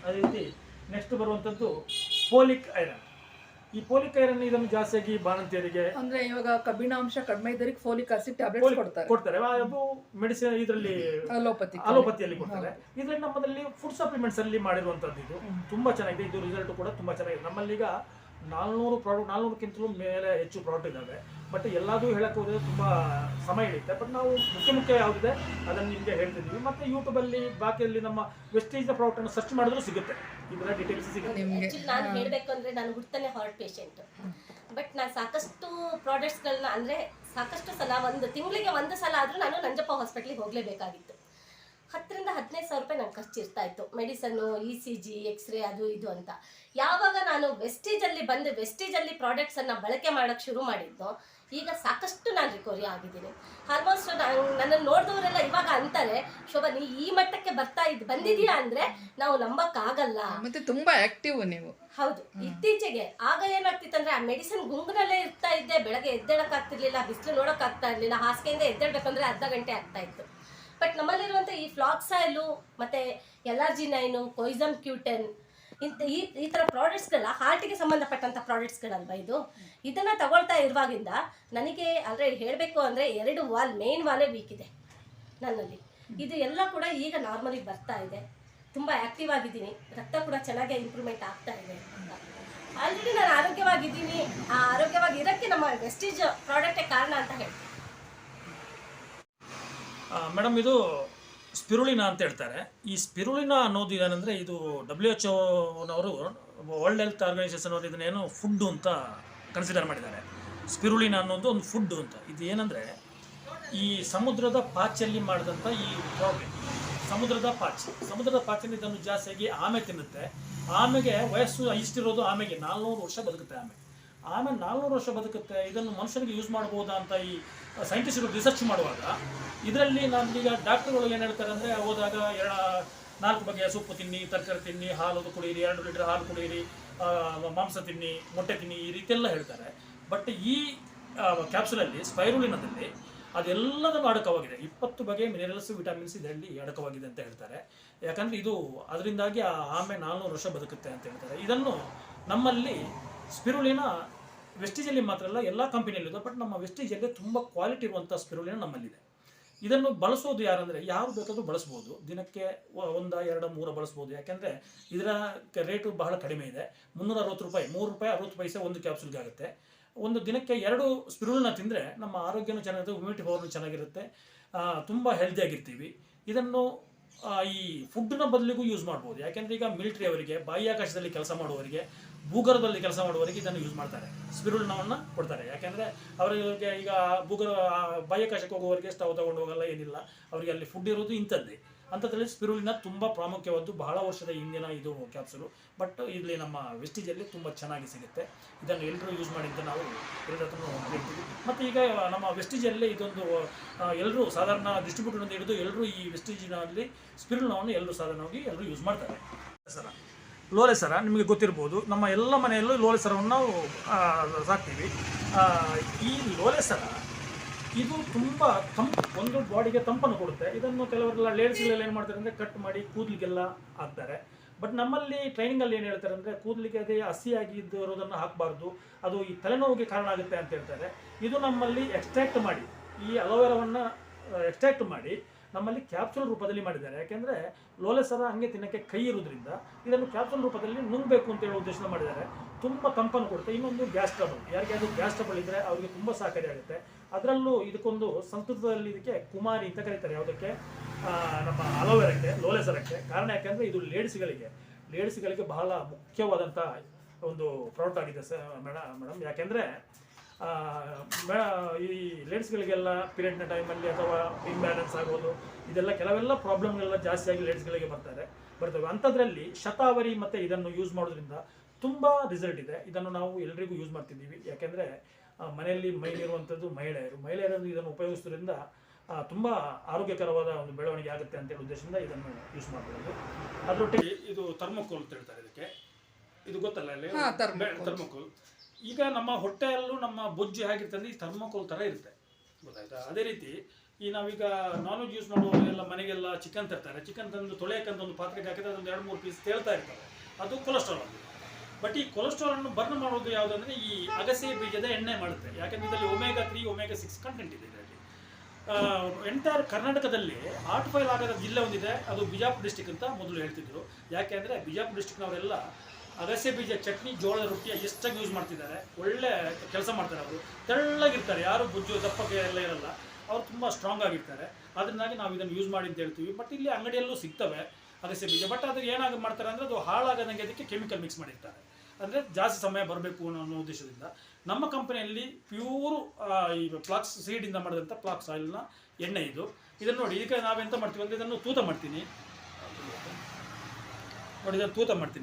[SPEAKER 4] ಅದೇ ರೀತಿ ನೆಕ್ಸ್ಟ್ ಬರುವಂಥದ್ದು ಫೋಲಿಕ್ ಐರನ್. ಈ ಫೋಲಿಕ್ ಐರನ್ ಇದನ್ನು ಜಾಸ್ತಿಯಾಗಿ ಬಾಣಂತಿಯರಿಗೆ,
[SPEAKER 3] ಅಂದ್ರೆ ಇವಾಗ ಕಬ್ಬಿಣಾಂಶ ಕಡಿಮೆ ಇದ್ದವರಿಗೆ ಫೋಲಿಕ್ ಆಸಿಡ್ ಟ್ಯಾಬ್ಲೆಟ್ಸ್
[SPEAKER 4] ಕೊಡ್ತಾರೆ. ಅದು ಮೆಡಿಸಿನ್ ಇದರಲ್ಲಿ ಅಲೋಪತಿಯಲ್ಲಿ ಕೊಡ್ತಾರೆ. ಇದರಲ್ಲಿ ನಮ್ಮಲ್ಲಿ ಫುಡ್ ಸಪ್ಲಿಮೆಂಟ್ಸ್ ಅಲ್ಲಿ ಮಾಡಿರುವಂಥದ್ದು. ಇದು ತುಂಬಾ ಚೆನ್ನಾಗಿದೆ. ಇದು ರಿಸಲ್ಟ್ ಕೂಡ ತುಂಬಾ ಚೆನ್ನಾಗಿದೆ. ನಮ್ಮಲ್ಲೀಗ 400ಕ್ಕಿಂತಲೂ ಮೇಲೆ ಹೆಚ್ಚು ಪ್ರಾಡಕ್ಟ್ ಇದ್ದಾವೆ. ಬಟ್ ಎಲ್ಲದೂ ಹೇಳಕ್ಕೆ ಹೋದರೆ ತುಂಬ ಸಮಯ ಹಿಡಿಯುತ್ತೆ. ಬಟ್ ನಾವು ಮುಖ್ಯ ಯಾವುದಿದೆ ಅದನ್ನು ನಿಮಗೆ ಹೇಳ್ತಿದ್ದೀವಿ. ಮತ್ತು ಯೂಟ್ಯೂಬಲ್ಲಿ ಬಾಕಿಯಲ್ಲಿ ನಮ್ಮ ವೆಸ್ಟೇಜ್ನ ಪ್ರಾಡಕ್ಟನ್ನು ಸರ್ಚ್ ಮಾಡಿದ್ರೂ ಸಿಗುತ್ತೆ, ಇದರ ಡೀಟೇಲ್ಸ್ ಸಿಗುತ್ತೆ.
[SPEAKER 1] ಆ್ಯಕ್ಚುಲಿ ನಾನು ಹೇಳಬೇಕು ಅಂದರೆ ನಾನು ಹುಟ್ಟನೆ ಹಾರ್ಟ್ ಪೇಷೆಂಟು. ಬಟ್ ನಾನು ಸಾಕಷ್ಟು ಪ್ರಾಡಕ್ಟ್ಸ್ಗಳನ್ನ ಅಂದರೆ ಸಾಕಷ್ಟು ಸಲ, ಒಂದು ತಿಂಗಳಿಗೆ 1 ಸಲ ಆದರೂ ನಾನು ನಂಜಪ್ಪ ಹಾಸ್ಪಿಟ್ಲಿಗೆ ಹೋಗಲೇಬೇಕಾಗಿತ್ತು. 10 ರಿಂದ 15 ಸಾವಿರ ರೂಪಾಯಿ ನಂಗೆ ಖರ್ಚು ಇರ್ತಾ ಇತ್ತು. ಮೆಡಿಸನ್ನು, ECG, ಎಕ್ಸ್ರೇ, ಅದು ಇದು ಅಂತ. ಯಾವಾಗ ನಾನು ವೆಸ್ಟೇಜಲ್ಲಿ ಪ್ರಾಡಕ್ಟ್ಸನ್ನು ಬಳಕೆ ಮಾಡೋಕ್ಕೆ ಶುರು ಮಾಡಿದ್ದು, ಈಗ ಸಾಕಷ್ಟು ನಾನು ರಿಕವರಿ ಆಗಿದ್ದೀನಿ. ಆಲ್ಮೋಸ್ಟ್ ನನ್ನನ್ನು ನೋಡಿದವರೆಲ್ಲ ಇವಾಗ ಅಂತಾರೆ, ಶೋಭಾ ನೀ ಈ ಮಟ್ಟಕ್ಕೆ ಬಂದಿದ್ದೀಯಾ ಅಂದರೆ ನಾವು ನಂಬಕ್ಕಾಗಲ್ಲ.
[SPEAKER 3] ಮತ್ತೆ ತುಂಬಾ ಆಕ್ಟಿವ್ ನೀವು.
[SPEAKER 1] ಹೌದು. ಇತ್ತೀಚೆಗೆ ಆಗ ಏನಾಗ್ತಿತ್ತು ಅಂದರೆ ಆ ಮೆಡಿಸಿನ್ ಗುಂಗಿನಲ್ಲೇ ಇರ್ತಾ ಇದ್ದೆ. ಬೆಳಗ್ಗೆ ಎದ್ದೇಳಕ್ಕಾಗ್ತಿರ್ಲಿಲ್ಲ, ಬಿಸಿಲು ನೋಡೋಕ್ಕಾಗ್ತಾ ಇರಲಿಲ್ಲ, ಹಾಸಿಗೆಯಿಂದ ಎದ್ದೇಳಬೇಕಂದ್ರೆ ಅರ್ಧ ಗಂಟೆ ಆಗ್ತಾ ಇತ್ತು. ಬಟ್ ನಮ್ಮಲ್ಲಿರುವಂಥ ಈ ಫ್ಲಾಕ್ಸಾಯಿಲು ಮತ್ತು LRG9, ಕೊಯ್ಸಮ್ Q10 ಈ ಥರ ಪ್ರಾಡಕ್ಟ್ಸ್ಗಳ ಹಾರ್ಟಿಗೆ ಸಂಬಂಧಪಟ್ಟಂಥ ಪ್ರಾಡಕ್ಟ್ಸ್ಗಳಲ್ವ ಇದು. ಇದನ್ನು ತಗೊಳ್ತಾ ಇರುವಾಗಿಂದ ನನಗೆ ಅಂದರೆ ಹೇಳಬೇಕು ಅಂದರೆ 2 ಮೇನ್ ವಾಲೇ ವೀಕ್ ಇದೆ ನನ್ನಲ್ಲಿ. ಇದು ಎಲ್ಲ ಕೂಡ ಈಗ ನಾರ್ಮಲಿಗೆ ಬರ್ತಾ ಇದೆ. ತುಂಬ ಆ್ಯಕ್ಟಿವ್ ಆಗಿದ್ದೀನಿ. ರಕ್ತ ಕೂಡ ಚೆನ್ನಾಗಿ ಇಂಪ್ರೂವ್ಮೆಂಟ್ ಆಗ್ತಾ ಇದೆ ಅಂತ. ಆಲ್ರೆಡಿ ನಾನು ಆರೋಗ್ಯವಾಗಿದ್ದೀನಿ. ಆ ಆರೋಗ್ಯವಾಗಿರೋಕ್ಕೆ ನಮ್ಮ ವೆಸ್ಟೇಜ್ ಪ್ರಾಡಕ್ಟೇ ಕಾರಣ ಅಂತ ಹೇಳ್ತೀನಿ.
[SPEAKER 4] ಮೇಡಮ್, ಇದು ಸ್ಪಿರುಲಿನಾ ಅಂತ ಹೇಳ್ತಾರೆ. ಈ ಸ್ಪಿರುಲಿನಾ ಅನ್ನೋದು ಏನಂದರೆ, ಇದು WHO ವರ್ಲ್ಡ್ ಹೆಲ್ತ್ ಆರ್ಗನೈಸೇಷನ್ ಅವರು ಇದನ್ನೇನು ಫುಡ್ಡು ಅಂತ ಕನ್ಸಿಡರ್ ಮಾಡಿದ್ದಾರೆ. ಸ್ಪಿರುಲಿನಾ ಅನ್ನೋದು ಒಂದು ಫುಡ್ಡು ಅಂತ. ಇದು ಏನಂದರೆ ಈ ಸಮುದ್ರದ ಪಾಚಿಯಲ್ಲಿ ಮಾಡಿದಂಥ ಈ ಪ್ರಾಬ್ಲಮ್. ಸಮುದ್ರದ ಪಾಚಲ್ಲಿ ಇದನ್ನು ಜಾಸ್ತಿಯಾಗಿ ಆಮೆ ತಿನ್ನುತ್ತೆ. ಆಮೆಗೆ ವಯಸ್ಸು ಇಷ್ಟಿರೋದು, ಆಮೆಗೆ 400 ವರ್ಷ ಬದುಕುತ್ತೆ. ಆಮೇಲೆ 400 ವರ್ಷ ಬದುಕುತ್ತೆ. ಇದನ್ನು ಮನುಷ್ಯನಿಗೆ ಯೂಸ್ ಮಾಡ್ಬೋದಾ ಅಂತ ಈ ಸೈಂಟಿಸ್ಟ್ಗಳು ರಿಸರ್ಚ್ ಮಾಡುವಾಗ ಇದರಲ್ಲಿ ನಮಗೀಗ ಡಾಕ್ಟರ್ಗಳು ಏನು ಹೇಳ್ತಾರೆ ಅಂದರೆ, ಹೋದಾಗ 4 ಬಗೆಯ ಸೊಪ್ಪು ತಿನ್ನಿ, ತರಕಾರಿ ತಿನ್ನಿ, ಹಾಲು ಕುಡಿಯಿರಿ, 2 ಲೀಟರ್ ಹಾಲು ಕುಡಿಯಿರಿ, ಮಾಂಸ ತಿನ್ನಿ, ಮೊಟ್ಟೆ ತಿನ್ನಿ, ಈ ರೀತಿಯೆಲ್ಲ ಹೇಳ್ತಾರೆ. ಬಟ್ ಈ ಕ್ಯಾಪ್ಸುಲಲ್ಲಿ ಸ್ಪೈರುಲಿನಾದಲ್ಲಿ ಅದೆಲ್ಲದನ್ನು ಅಡಕವಾಗಿದೆ. 20 ಬಗೆಯ ಮಿನರಲ್ಸ್, ವಿಟಮಿನ್ಸ್ ಇದರಲ್ಲಿ ಅಡಕವಾಗಿದೆ ಅಂತ ಹೇಳ್ತಾರೆ. ಯಾಕಂದರೆ ಇದು ಅದರಿಂದಾಗಿ ಆಮೆ 400 ವರ್ಷ ಬದುಕುತ್ತೆ ಅಂತ ಹೇಳ್ತಾರೆ. ಇದನ್ನು ನಮ್ಮಲ್ಲಿ ಸ್ಪಿರುಲಿನಾ ವೆಸ್ಟೇಜಲ್ಲಿ ಮಾತ್ರ ಅಲ್ಲ, ಎಲ್ಲ ಕಂಪನಿಯಲ್ಲಿದೆ. ಬಟ್ ನಮ್ಮ ವೆಸ್ಟೇಜಲ್ಲಿ ತುಂಬ ಕ್ವಾಲಿಟಿ ಇರುವಂಥ ಸ್ಪಿರುಲಿನಾ ನಮ್ಮಲ್ಲಿದೆ. ಇದನ್ನು ಬಳಸೋದು ಯಾರಂದರೆ, ಯಾರು ಬೇಕಾದರೂ ಬಳಸ್ಬೋದು. ದಿನಕ್ಕೆ 1, 2, 3 ಬಳಸ್ಬೋದು. ಯಾಕೆಂದರೆ ಇದರ ರೇಟು ಬಹಳ ಕಡಿಮೆ ಇದೆ. 360 ರೂಪಾಯಿ, 3 ರೂಪಾಯಿ 60 ಪೈಸೆ ಒಂದು ಕ್ಯಾಪ್ಸುಲ್ಗೆ ಆಗುತ್ತೆ. ಒಂದು ದಿನಕ್ಕೆ 2 ಸ್ಪಿರುಲಿನಾ ತಿಂದರೆ ನಮ್ಮ ಆರೋಗ್ಯನೂ ಚೆನ್ನಾಗಿರುತ್ತೆ, ಇಮ್ಯುನಿಟಿ ಪವರ್ನು ಚೆನ್ನಾಗಿರುತ್ತೆ, ತುಂಬ ಹೆಲ್ದಿಯಾಗಿರ್ತೀವಿ. ಇದನ್ನು ಈ ಫುಡ್ನ ಬದಲಿಗೂ ಯೂಸ್ ಮಾಡ್ಬೋದು. ಯಾಕೆಂದರೆ ಈಗ ಮಿಲಿಟರಿ ಅವರಿಗೆ, ಬಾಹ್ಯಾಕಾಶದಲ್ಲಿ ಕೆಲಸ ಮಾಡುವವರಿಗೆ, ಭೂಗರ್ಭದಲ್ಲಿ ಕೆಲಸ ಮಾಡುವವರಿಗೆ ಇದನ್ನು ಯೂಸ್ ಮಾಡ್ತಾರೆ. ಸ್ಪಿರುಲಿನಾವನ್ನು ಕೊಡ್ತಾರೆ. ಯಾಕೆಂದರೆ ಅವರಿಗೆ ಈಗ ಬಾಹ್ಯಾಕಾಶಕ್ಕೆ ಹೋಗುವವರಿಗೆ ಸ್ಟವ್ ತೊಗೊಂಡು ಹೋಗಲ್ಲ, ಏನಿಲ್ಲ. ಅವರಿಗೆ ಅಲ್ಲಿ ಫುಡ್ ಇರೋದು ಇಂಥದ್ದೇ. ಅಂಥದ್ರಲ್ಲಿ ಸ್ಪಿರುಲಿನಾ ತುಂಬ ಪ್ರಾಮುಖ್ಯವಾದ್ದು, ಬಹಳ ವರ್ಷದ ಹಿಂದಿನ ಇದು ಕ್ಯಾಪ್ಸುಲು. ಬಟ್ ಇಲ್ಲಿ ನಮ್ಮ ವೆಸ್ಟೀಜಲ್ಲಿ ತುಂಬ ಚೆನ್ನಾಗಿ ಸಿಗುತ್ತೆ. ಇದನ್ನು ಎಲ್ಲರೂ ಯೂಸ್ ಮಾಡಿ ಅಂತ ನಾವು ಎಲ್ಲರ ಹತ್ರ ಹೇಳ್ತೀವಿ. ಮತ್ತು ಈಗ ನಮ್ಮ ವೆಸ್ಟೀಜಲ್ಲೇ ಇದೊಂದು ಎಲ್ಲರೂ ಸಾಧಾರಣ ಡಿಸ್ಟ್ರಿಬ್ಯೂಟರ್ನಿಂದ ಹಿಡಿದು ಎಲ್ಲರೂ ಈ ವೆಸ್ಟೀಜಿನಲ್ಲಿ ಸ್ಪಿರುಲಿನಾವನ್ನು ಎಲ್ಲರೂ ಸಾಧಾರಣವಾಗಿ ಎಲ್ಲರೂ ಯೂಸ್ ಮಾಡ್ತಾರೆ. ಸರ ಲೋಲೆ ಸರ ನಿಮಗೆ ಗೊತ್ತಿರ್ಬೋದು, ನಮ್ಮ ಎಲ್ಲ ಮನೆಯಲ್ಲೂ ಲೋಲೆ ಸರವನ್ನು ನಾವು ಸಾಕ್ತೀವಿ. ಈ ಲೋಲೆ ಸರ ಇದು ತುಂಬ ತಂಪು, ಒಂದು ಬಾಡಿಗೆ ತಂಪನ್ನು ಕೊಡುತ್ತೆ. ಇದನ್ನು ಕೆಲವರೆಲ್ಲ ಲೇಡೀಸ್ಗಳೆಲ್ಲ ಏನು ಮಾಡ್ತಾರೆ ಅಂದರೆ ಕಟ್ ಮಾಡಿ ಕೂದಲಿಗೆಲ್ಲ ಹಾಕ್ತಾರೆ. ಬಟ್ ನಮ್ಮಲ್ಲಿ ಟ್ರೈನಿಂಗಲ್ಲಿ ಏನು ಹೇಳ್ತಾರೆ ಅಂದರೆ ಕೂದಲಿಗೆ ಅದೇ ಹಸಿಯಾಗಿ ಇರೋದನ್ನು ಹಾಕಬಾರ್ದು, ಅದು ಈ ತಲೆನೋವಿಗೆ ಕಾರಣ ಆಗುತ್ತೆ ಅಂತ ಹೇಳ್ತಾರೆ. ಇದು ನಮ್ಮಲ್ಲಿ ಎಕ್ಸ್ಟ್ರಾಕ್ಟ್ ಮಾಡಿ, ಈ ಅಲೋವೆರಾವನ್ನು ಎಕ್ಸ್ಟ್ರಾಕ್ಟ್ ಮಾಡಿ ನಮ್ಮಲ್ಲಿ ಕ್ಯಾಪ್ಸೂಲ್ ರೂಪದಲ್ಲಿ ಮಾಡಿದ್ದಾರೆ. ಯಾಕೆಂದರೆ ಲೋಲೆ ಸರ ಹಂಗೆ ತಿನ್ನೋಕ್ಕೆ ಕೈ ಇರೋದ್ರಿಂದ ಇದನ್ನು ಕ್ಯಾಪ್ಸೂಲ್ ರೂಪದಲ್ಲಿ ನುಂಗಬೇಕು ಅಂತ ಹೇಳೋ ಉದ್ದೇಶದಿಂದ ಮಾಡಿದ್ದಾರೆ. ತುಂಬ ತಂಪನ್ನು ಕೊಡುತ್ತೆ. ಇನ್ನೊಂದು ಗ್ಯಾಸ್ ಟ್ರಬಲ್, ಯಾರಿಗಾದ್ರೂ ಗ್ಯಾಸ್ ಟ್ರಬಲ್ ಇದ್ದರೆ ಅವರಿಗೆ ತುಂಬ ಸಹಕಾರಿಯಾಗುತ್ತೆ. ಅದರಲ್ಲೂ ಇದಕ್ಕೊಂದು ಸಂಸ್ಕೃತದಲ್ಲಿ ಇದಕ್ಕೆ ಕುಮಾರಿ ಅಂತ ಕರೀತಾರೆ. ಯಾವುದಕ್ಕೆ? ನಮ್ಮ ಅಲೋವೆರಾಕ್ಕೆ, ಲೋಲೆ ಸರಕ್ಕೆ. ಕಾರಣ ಯಾಕೆಂದರೆ ಇದು ಲೇಡೀಸ್ಗಳಿಗೆ ಬಹಳ ಮುಖ್ಯವಾದಂಥ ಒಂದು ಪ್ರಾಡಕ್ಟ್ ಆಗಿದೆ ಮೇಡಮ್. ಯಾಕೆಂದರೆ ಈ ಲೇಡೀಸ್ಗಳಿಗೆಲ್ಲ ಪೀರಿಯಡ್ನ ಟೈಮಲ್ಲಿ ಅಥವಾ ಇಂಬ್ಯಾಲೆನ್ಸ್ ಆಗೋದು, ಇದೆಲ್ಲ ಕೆಲವೆಲ್ಲ ಪ್ರಾಬ್ಲಮ್ಗಳೆಲ್ಲ ಜಾಸ್ತಿಯಾಗಿ ಲೇಡೀಸ್ಗಳಿಗೆ ಬರ್ತವೆ. ಅಂಥದ್ರಲ್ಲಿ ಶತಾವರಿ ಮತ್ತು ಇದನ್ನು ಯೂಸ್ ಮಾಡೋದ್ರಿಂದ ತುಂಬ ರಿಸಲ್ಟ್ ಇದೆ. ಇದನ್ನು ನಾವು ಎಲ್ರಿಗೂ ಯೂಸ್ ಮಾಡ್ತಿದ್ದೀವಿ. ಯಾಕೆಂದರೆ ಮನೆಯಲ್ಲಿ ಮೈಲಿರುವಂಥದ್ದು ಮಹಿಳೆಯರನ್ನು ಇದನ್ನು ಉಪಯೋಗಿಸೋದ್ರಿಂದ ತುಂಬ ಆರೋಗ್ಯಕರವಾದ ಒಂದು ಬೆಳವಣಿಗೆ ಆಗುತ್ತೆ ಅಂತೇಳಿ ಉದ್ದೇಶದಿಂದ ಇದನ್ನು ಯೂಸ್ ಮಾಡ್ಕೊಳ್ಳೋದು. ಅದರೊಟ್ಟಿಗೆ ಇದು ಥರ್ಮೋಕೋಲ್ ಅಂತ ಹೇಳ್ತಾರೆ ಇದಕ್ಕೆ. ಇದು ಗೊತ್ತಲ್ಲ ಅಲ್ಲಿ ಥರ್ಮೋಕೋಲ್. ಈಗ ನಮ್ಮ ಹೊಟ್ಟೆಯಲ್ಲೂ ನಮ್ಮ ಬೊಜ್ಜು ಹೇಗಿರ್ತದೆ ಈ ಥರ್ಮೋಕೋಲ್ ಥರ ಇರುತ್ತೆ, ಗೊತ್ತಾಯ್ತಾ? ಅದೇ ರೀತಿ ಈ ನಾವೀಗ ನಾನ್ ವೆಜ್ ಯೂಸ್ ಮಾಡುವವರೆಲ್ಲ ಮನೆಗೆಲ್ಲ ಚಿಕನ್ ತರ್ತಾರೆ. ಚಿಕನ್ ತಂದು ತೊಳೆಯಕ್ಕಂತ ಒಂದು ಪಾತ್ರೆಗೆ ಹಾಕಿದ್ರೆ ಅದೊಂದು 2-3 ಪೀಸ್ ತೇಳ್ತಾ ಇರ್ತವೆ. ಅದು ಕೊಲೆಸ್ಟ್ರಾಲ್ ಆಗಿದೆ. ಬಟ್ ಈ ಕೊಲೆಸ್ಟ್ರಾಲನ್ನು ಬರ್ನ್ ಮಾಡೋದು ಯಾವುದಂದರೆ ಈ ಅಗಸೆ ಬೀಜದ ಎಣ್ಣೆ ಮಾಡುತ್ತೆ. ಯಾಕೆಂದರೆ ಇದರಲ್ಲಿ ಒಮೆಗಾ 3, ಒಮೆಗಾ 6 ಕಂಟೆಂಟ್ ಇದೆ ಇದರಲ್ಲಿ. ಎಂಟೈರ್ ಕರ್ನಾಟಕದಲ್ಲಿ ಹಾರ್ಟ್ ಫೈಲ್ ಆಗದ ಜಿಲ್ಲೆ ಒಂದಿದೆ, ಅದು ಬಿಜಾಪುರ ಡಿಸ್ಟಿಕ್ ಅಂತ ಮೊದಲು ಹೇಳ್ತಿದ್ರು. ಯಾಕೆ ಅಂದರೆ ಬಿಜಾಪುರ ಡಿಸ್ಟಿಕ್ನವರೆಲ್ಲ ಅಗಸೆ ಬೀಜ ಚಟ್ನಿ, ಜೋಳದ ರೊಟ್ಟಿಯ ಎಷ್ಟಾಗಿ ಯೂಸ್ ಮಾಡ್ತಿದ್ದಾರೆ. ಒಳ್ಳೆ ಕೆಲಸ ಮಾಡ್ತಾರೆ. ಅವರು ತೆಳ್ಳಗಿರ್ತಾರೆ, ಯಾರು ಬುಜ್ಜು ದಪ್ಪಕ್ಕೆ ಎಲ್ಲ ಇರಲ್ಲ, ಅವರು ತುಂಬ ಸ್ಟ್ರಾಂಗ್ ಆಗಿರ್ತಾರೆ. ಅದರಿಂದಾಗಿ ನಾವು ಇದನ್ನು ಯೂಸ್ ಮಾಡಿ ಅಂತ ಹೇಳ್ತೀವಿ. ಬಟ್ ಇಲ್ಲಿ ಅಂಗಡಿಯಲ್ಲೂ ಸಿಗ್ತವೆ ಅಗಸೆ ಬೀಜ. ಬಟ್ ಅದು ಏನಾಗಿ ಮಾಡ್ತಾರೆ ಅಂದರೆ ಅದು ಹಾಳಾಗದಂಗೆ ಅದಕ್ಕೆ ಕೆಮಿಕಲ್ ಮಿಕ್ಸ್ ಮಾಡಿರ್ತಾರೆ. ಅಂದರೆ ಜಾಸ್ತಿ ಸಮಯ ಬರಬೇಕು ಅನ್ನೋ ಉದ್ದೇಶದಿಂದ ನಮ್ಮ ಕಂಪನಿಯಲ್ಲಿ ಪ್ಯೂರ್ ಈ ಫ್ಲಾಕ್ಸ್ ಸೀಡಿಂದ ಮಾಡಿದಂಥ ಫ್ಲಾಕ್ಸ್ ಆಯಿಲ್ನ ಎಣ್ಣೆ ಇದು. ಇದನ್ನು ನೋಡಿ, ಈಗ ನಾವೆಂತ ಮಾಡ್ತೀವಿ ಅಂದರೆ ಇದನ್ನು ತೂತ ಮಾಡ್ತೀನಿ ನೋಡಿ. ಇದನ್ನು ತೂತ ಮಾಡಿ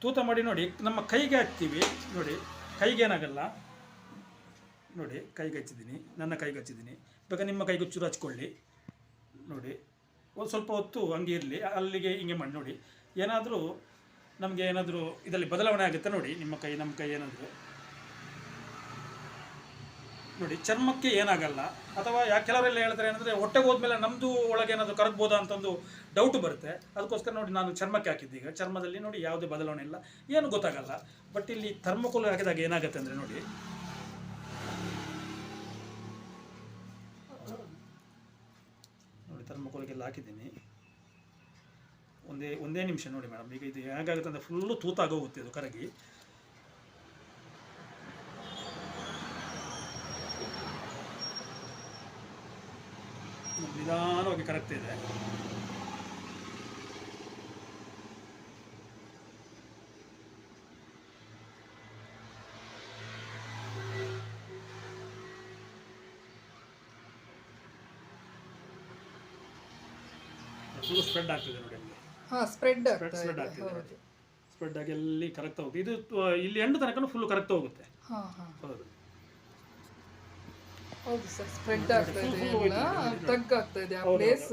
[SPEAKER 4] ತೂತ ಮಾಡಿ ನೋಡಿ, ನಮ್ಮ ಕೈಗೆ ಹಚ್ತೀವಿ ನೋಡಿ. ಕೈಗೆ ಏನಾಗಲ್ಲ ನೋಡಿ, ಕೈಗೆ ಹಚ್ಚಿದ್ದೀನಿ, ನನ್ನ ಕೈಗೆ ಹಚ್ಚಿದ್ದೀನಿ. ಬೇಕಾ ನಿಮ್ಮ ಕೈಗೆ ಚೂರು ಹಚ್ಕೊಳ್ಳಿ ನೋಡಿ. ಒಂದು ಸ್ವಲ್ಪ ಹೊತ್ತು ಹಂಗೆ ಇರಲಿ, ಅಲ್ಲಿಗೆ ಹಿಂಗೆ ಮಾಡಿ ನೋಡಿ. ಏನಾದರೂ ನಮಗೆ ಏನಾದರೂ ಇದರಲ್ಲಿ ಬದಲಾವಣೆ ಆಗುತ್ತೆ ನೋಡಿ. ನಿಮ್ಮ ಕೈ ನಮ್ಮ ಕೈ ಏನಾದರೂ ನೋಡಿ, ಚರ್ಮಕ್ಕೆ ಏನಾಗಲ್ಲ. ಅಥವಾ ಕೆಲವರೆಲ್ಲ ಹೇಳ್ತಾರೆ ಏನಂದರೆ ಹೊಟ್ಟೆಗೆ ಹೋದ್ಮೇಲೆ ನಮ್ಮದು ಒಳಗೆ ಏನಾದರೂ ಕರಗ್ಬೋದಾ ಅಂತ ಒಂದು ಡೌಟ್ ಬರುತ್ತೆ. ಅದಕ್ಕೋಸ್ಕರ ನೋಡಿ ನಾನು ಚರ್ಮಕ್ಕೆ ಹಾಕಿದ್ದೆ. ಈಗ ಚರ್ಮದಲ್ಲಿ ನೋಡಿ ಯಾವುದೇ ಬದಲಾವಣೆ ಇಲ್ಲ, ಏನು ಗೊತ್ತಾಗಲ್ಲ. ಬಟ್ ಇಲ್ಲಿ ಥರ್ಮೋಕೋಲ್ ಹಾಕಿದಾಗ ಏನಾಗುತ್ತೆ ಅಂದರೆ ನೋಡಿ, ಥರ್ಮೋಕೋಲ್ಗೆಲ್ಲ ಹಾಕಿದ್ದೀನಿ. ಒಂದೇ ನಿಮಿಷ ನೋಡಿ ಮೇಡಮ್. ಈಗ ಇದು ಹೇಗಾಗುತ್ತೆ ಅಂದರೆ ಫುಲ್ಲು ತೂತಾಗೋಗುತ್ತೆ, ಇದು ಕರಗಿ. ನಿಧಾನವಾಗಿ ಕರಗ್ತಾ ಇದೆ. ಫುಲ್ ಸ್ಪ್ರೆಡ್ ಆಗ್ತಿದೆ ನೋಡಿ.
[SPEAKER 3] ಸ್ಪ್ರೆಡ್
[SPEAKER 4] ಆಗ್ತಿದೆ. ಸ್ಪ್ರೆಡ್ ಆಗಿ ಎಲ್ಲಿ ಕರಗ್ತಾ ಹೋಗುತ್ತೆ. ಇದು ಇಲ್ಲಿ ಎಂಡ್ ತನಕ ಫುಲ್ ಕರಗ್ತಾ ಹೋಗುತ್ತೆ. ಹೌದು
[SPEAKER 3] ಹೌದು ಸರ್, ಸ್ಪ್ರೆಡ್ ಆಗ್ತಾ ಇದೆ, ಎಲ್ಲ ತಗ್ಗಾಗ್ತಾ ಇದೆ, ಆ ಪ್ಲೇಸ್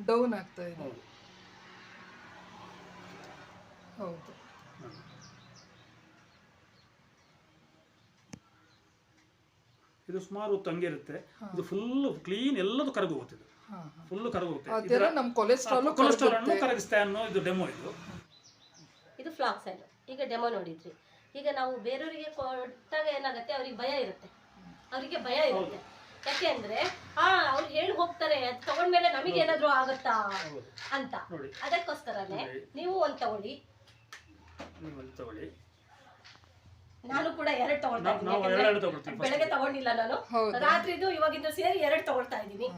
[SPEAKER 3] ಡೌನ್ ಆಗ್ತಾ ಇದೆ. ಹೌದು.
[SPEAKER 4] ಇದು ಸುಮಾರು ಹೊತ್ತು ಹಂಗೆ ಇರುತ್ತೆ. ಇದು ಫುಲ್ ಕ್ಲೀನ್, ಎಲ್ಲದೂ ಕರಗಿ ಹೋಗುತ್ತೆ. ಇದು ಫುಲ್ ಕರಗಿ ಹೋಗುತ್ತೆ.
[SPEAKER 3] ನಮ್ಮ ಕೊಲೆಸ್ಟ್ರಾಲ್
[SPEAKER 4] ಅನ್ನು ಕರಗಿಸ್ತಾ ಅನ್ನೋ ಇದು ಡೆಮೋ.
[SPEAKER 1] ಇದು ಫ್ಲಾಕ್ಸ್ ಆಯಿಲ್. ಈಗ ಡೆಮೋ ನೋಡಿದ್ರಿ. ಈಗ ನಾವು ಬೇರೆಯವರಿಗೆ ಕೊಟ್ಟಾಗ ಏನಾಗುತ್ತೆ, ಅವ್ರಿಗೆ ಭಯ ಇರುತ್ತೆ. ಯಾಕೆ ಅಂದ್ರೆ ಅವ್ರು ಹೇಳಿ ಹೋಗ್ತಾರೆ, ಅದು ತಗೊಂಡ್ಮೇಲೆ ನಮಗೆ ಏನಾದ್ರು ಆಗತ್ತಾ ಅಂತ. ಅದಕ್ಕೋಸ್ಕರನೇ ನೀವು ಒಂದು ತಗೊಳ್ಳಿ. ನಾನು ಕೂಡ 2 ತಗೊಳ್ತಾ ಇದ್ದೀನಿ. ಬೆಳಗ್ಗೆ ತಗೊಂಡಿಲ್ಲ ನಾನು, ರಾತ್ರಿದು ಇವಾಗಿಂದ ಸೇರಿ 2 ತಗೊಳ್ತಾ ಇದ್ದೀನಿ.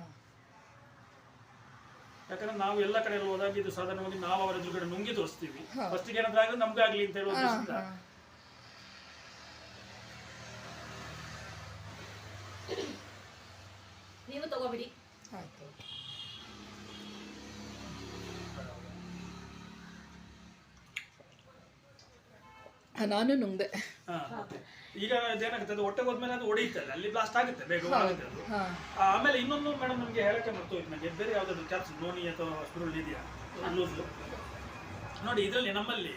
[SPEAKER 4] ಯಾಕಂದ್ರೆ ನಾವು ಎಲ್ಲ ಕಡೆ ಹೋದಾಗ ಇದು ಸಾಧಾರಣವಾಗಿ ನಾವು ಅವರ ಎದುರುಗಡೆ ನುಂಗಿ ತೋರಿಸ್ತೀವಿ. ಫಸ್ಟಿಗೆ ಏನಾದ್ರೂ ಆಗಲಿ ನಮ್ಗೆ ಆಗ್ಲಿ ಅಂತ ಹೇಳುವ
[SPEAKER 1] ನೀವು ತಗೋಬಿಡಿ.
[SPEAKER 3] ಆಯಿತು. ನಾನು ನುಂಗ್ದೆ.
[SPEAKER 4] ಈಗ ಅದೇನಾಗುತ್ತೆ, ಅದು ಹೊಟ್ಟೆಗೆ ಹೋದ್ಮೇಲೆ ಅದು ಹೊಡೆಯುತ್ತದೆ, ಅಲ್ಲಿ ಬ್ಲಾಸ್ಟ್ ಆಗುತ್ತೆ, ಬೇಗ ಆಗುತ್ತೆ ಅದು.
[SPEAKER 3] ಹಾಂ.
[SPEAKER 4] ಆಮೇಲೆ ಇನ್ನೊಂದು ಮೇಡಮ್ ನಮಗೆ ಹೇಳಕ್ಕೆ ಮರ್ತೋಯ್ತು, ನನಗೆ ಬೇರೆ ಯಾವುದಾದ್ರು ಕ್ಯಾಪ್ಸ್ ನೋನಿ ಅಥವಾ ಸ್ಕ್ರೂಲ್ ಇದೆಯಾ ಲೂಸು ನೋಡಿ. ಇದರಲ್ಲಿ ನಮ್ಮಲ್ಲಿ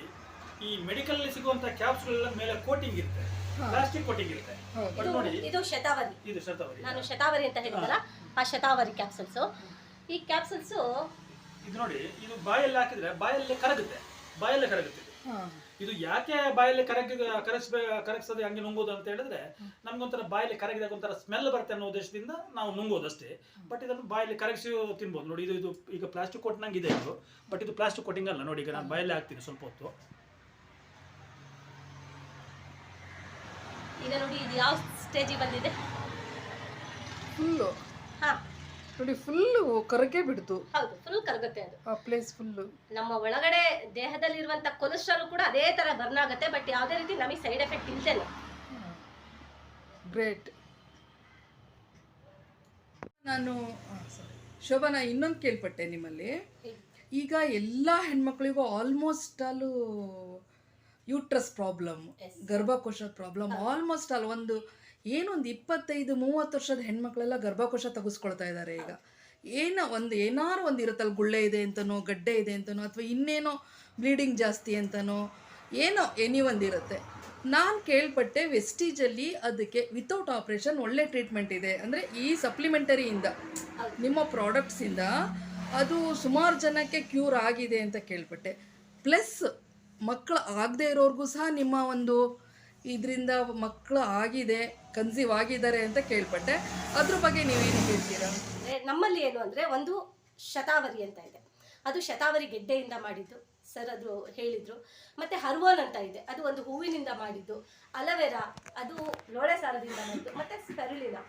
[SPEAKER 4] ಈ ಮೆಡಿಕಲ್ ಸಿಗುವಂತ ಕ್ಯಾಪ್ಸ್ಗಳೆಲ್ಲ ಮೇಲೆ ಕೋಟಿಂಗ್ ಇರುತ್ತೆ, ಪ್ಲಾಸ್ಟಿಕ್ ಕೋಟಿಂಗ್ ಇರುತ್ತೆ. ಬಟ್ ನೋಡಿ
[SPEAKER 1] ಇದು ಶತಾವರಿ,
[SPEAKER 4] ಇದು ಶತಾವರಿ,
[SPEAKER 1] ನಾನು ಶತಾವರಿ ಅಂತ ಹೇಳಿದಲ್ಲ, ಆ ಶತಾವರಿ ಕ್ಯಾಪ್ಸಲ್ಸ್. ಈ ಕ್ಯಾಪ್ಸಲ್ಸ್
[SPEAKER 4] ಇದು ನೋಡಿ, ಇದು ಬಾಯಲ್ಲಿ ಹಾಕಿದ್ರೆ ಬಾಯಲ್ಲಿ ಕರಗುತ್ತೆ, ಬಾಯಲ್ಲೇ ಕರಗುತ್ತೆ.
[SPEAKER 3] ಹಾಂ.
[SPEAKER 4] ಇದು ಯಾಕೆ ಬಾಯಲ್ಲಿ ಕರಗಿಸದೆ ಹಂಗೆ ನುಂಗೋದು ಅಂತ ಹೇಳಿದ್ರೆ, ನಮ್ಗೊಂಥರ ಬಾಯಲ್ಲಿ ಕರಗಿದಾಗ ಒಂಥರ ಸ್ಮೆಲ್ ಬರುತ್ತೆ ಅನ್ನೋ ಉದ್ದೇಶದಿಂದ ನಾವು ನುಂಗೋದು ಅಷ್ಟೇ. ಬಟ್ ಇದನ್ನು ಬಾಯಲ್ಲಿ ಕರಗಿಸಿ ತಿನ್ಬೋದು ನೋಡಿ. ಇದು ಈಗ ಪ್ಲಾಸ್ಟಿಕ್ ಕೋಟ್ನಂಗೆ ಇದೆ ಇದು, ಬಟ್ ಇದು ಪ್ಲಾಸ್ಟಿಕ್ ಕೋಟಿಂಗ್ ಅಲ್ಲ ನೋಡಿ. ಈಗ ನಾನು ಬಾಯಲ್ಲಿ ಹಾಕ್ತೀನಿ ಸ್ವಲ್ಪ ಹೊತ್ತು.
[SPEAKER 1] ಈಗ ನೋಡಿ ಇದು ಯಾವ ಸ್ಟೇಜಿಗೆ ಬಂದಿದೆ.
[SPEAKER 3] ಫುಲ್ಲು
[SPEAKER 1] ಹಾ
[SPEAKER 3] ನೋಡಿ, ಫುಲ್ಲು ಕರಗೇ ಬಿಡ್ತು.
[SPEAKER 1] ಹೌದು, ಫುಲ್ ಕರಗುತ್ತೆ ಅದು.
[SPEAKER 3] ಆ ಪ್ಲೇಸ್ ಫುಲ್ಲು.
[SPEAKER 1] ನಮ್ಮ ಒಳಗಡೆ ದೇಹದಲ್ಲಿರುವಂತ ಕೊಲೆಸ್ಟ್ರಾಲ್ ಕೂಡ ಅದೇ ತರ ಬರ್ನ್ ಆಗುತ್ತೆ, ಬಟ್ ಯಾವುದೇ ರೀತಿ ನಮಗೆ ಸೈಡ್ ಎಫೆಕ್ಟ್ ಇಲ್ದೇನೆ.
[SPEAKER 3] ಗ್ರೇಟ್. ನಾನು ಶೋಭನಾ, ಇನ್ನೊಂದು ಕೇಳ್ಪಟ್ಟೆ ನಿಮ್ಮಲ್ಲಿ. ಈಗ ಎಲ್ಲ ಹೆಣ್ಮಕ್ಳಿಗೂ ಆಲ್ಮೋಸ್ಟ್ ಆಲು ಯೂಟ್ರಸ್ ಪ್ರಾಬ್ಲಮ್, ಗರ್ಭಕೋಶದ ಪ್ರಾಬ್ಲಮ್ ಆಲ್ಮೋಸ್ಟ್ ಆಲ್ ಒಂದು 25-30 ವರ್ಷದ ಹೆಣ್ಮಕ್ಳೆಲ್ಲ ಗರ್ಭಕೋಶ ತೆಗೆಸ್ಕೊಳ್ತಾ ಇದ್ದಾರೆ ಈಗ. ಏನಾರು ಒಂದು ಇರುತ್ತಲ್ಲ, ಗುಳ್ಳೆ ಇದೆ ಅಂತನೋ, ಗಡ್ಡೆ ಇದೆ ಅಂತನೋ, ಅಥವಾ ಇನ್ನೇನೋ ಬ್ಲೀಡಿಂಗ್ ಜಾಸ್ತಿ ಅಂತನೋ, ಎನಿ ಒಂದಿರುತ್ತೆ. ನಾನು ಕೇಳ್ಪಟ್ಟೆ ವೆಸ್ಟೀಜಲ್ಲಿ ಅದಕ್ಕೆ ವಿತೌಟ್ ಆಪ್ರೇಷನ್ ಒಳ್ಳೆ ಟ್ರೀಟ್ಮೆಂಟ್ ಇದೆ. ಅಂದರೆ ಈ ಸಪ್ಲಿಮೆಂಟರಿಯಿಂದ, ನಿಮ್ಮ ಪ್ರಾಡಕ್ಟ್ಸಿಂದ ಅದು ಸುಮಾರು ಜನಕ್ಕೆ ಕ್ಯೂರ್ ಆಗಿದೆ ಅಂತ ಕೇಳ್ಪಟ್ಟೆ. ಪ್ಲಸ್ ಮಕ್ಕಳು ಆಗದೆ ಇರೋರ್ಗೂ ಸಹ ನಿಮ್ಮ ಒಂದು ಇದರಿಂದ ಮಕ್ಕಳು ಆಗಿದೆ, ಕನ್ಸೀವ್ ಆಗಿದ್ದಾರೆ ಅಂತ ಕೇಳ್ಪಟ್ಟೆ. ಅದ್ರ ಬಗ್ಗೆ ನೀವೇನು ಹೇಳ್ತೀರಾ?
[SPEAKER 1] ನಮ್ಮಲ್ಲಿ ಏನು ಅಂದರೆ, ಒಂದು ಶತಾವರಿ ಅಂತ ಇದೆ, ಅದು ಶತಾವರಿ ಗೆಡ್ಡೆಯಿಂದ ಮಾಡಿದ್ದು ಸರ್, ಅದು ಹೇಳಿದರು. ಮತ್ತು ಹರ್ವೋನ್ ಅಂತ ಇದೆ, ಅದು ಒಂದು ಹೂವಿನಿಂದ ಮಾಡಿದ್ದು. ಅಲವೆರಾ, ಅದು ಲೋಳೆ ಸಾರದಿಂದ ಮಾಡಿದ್ದು. ಮತ್ತು ಸ್ಪೆರುಲಿನಾ,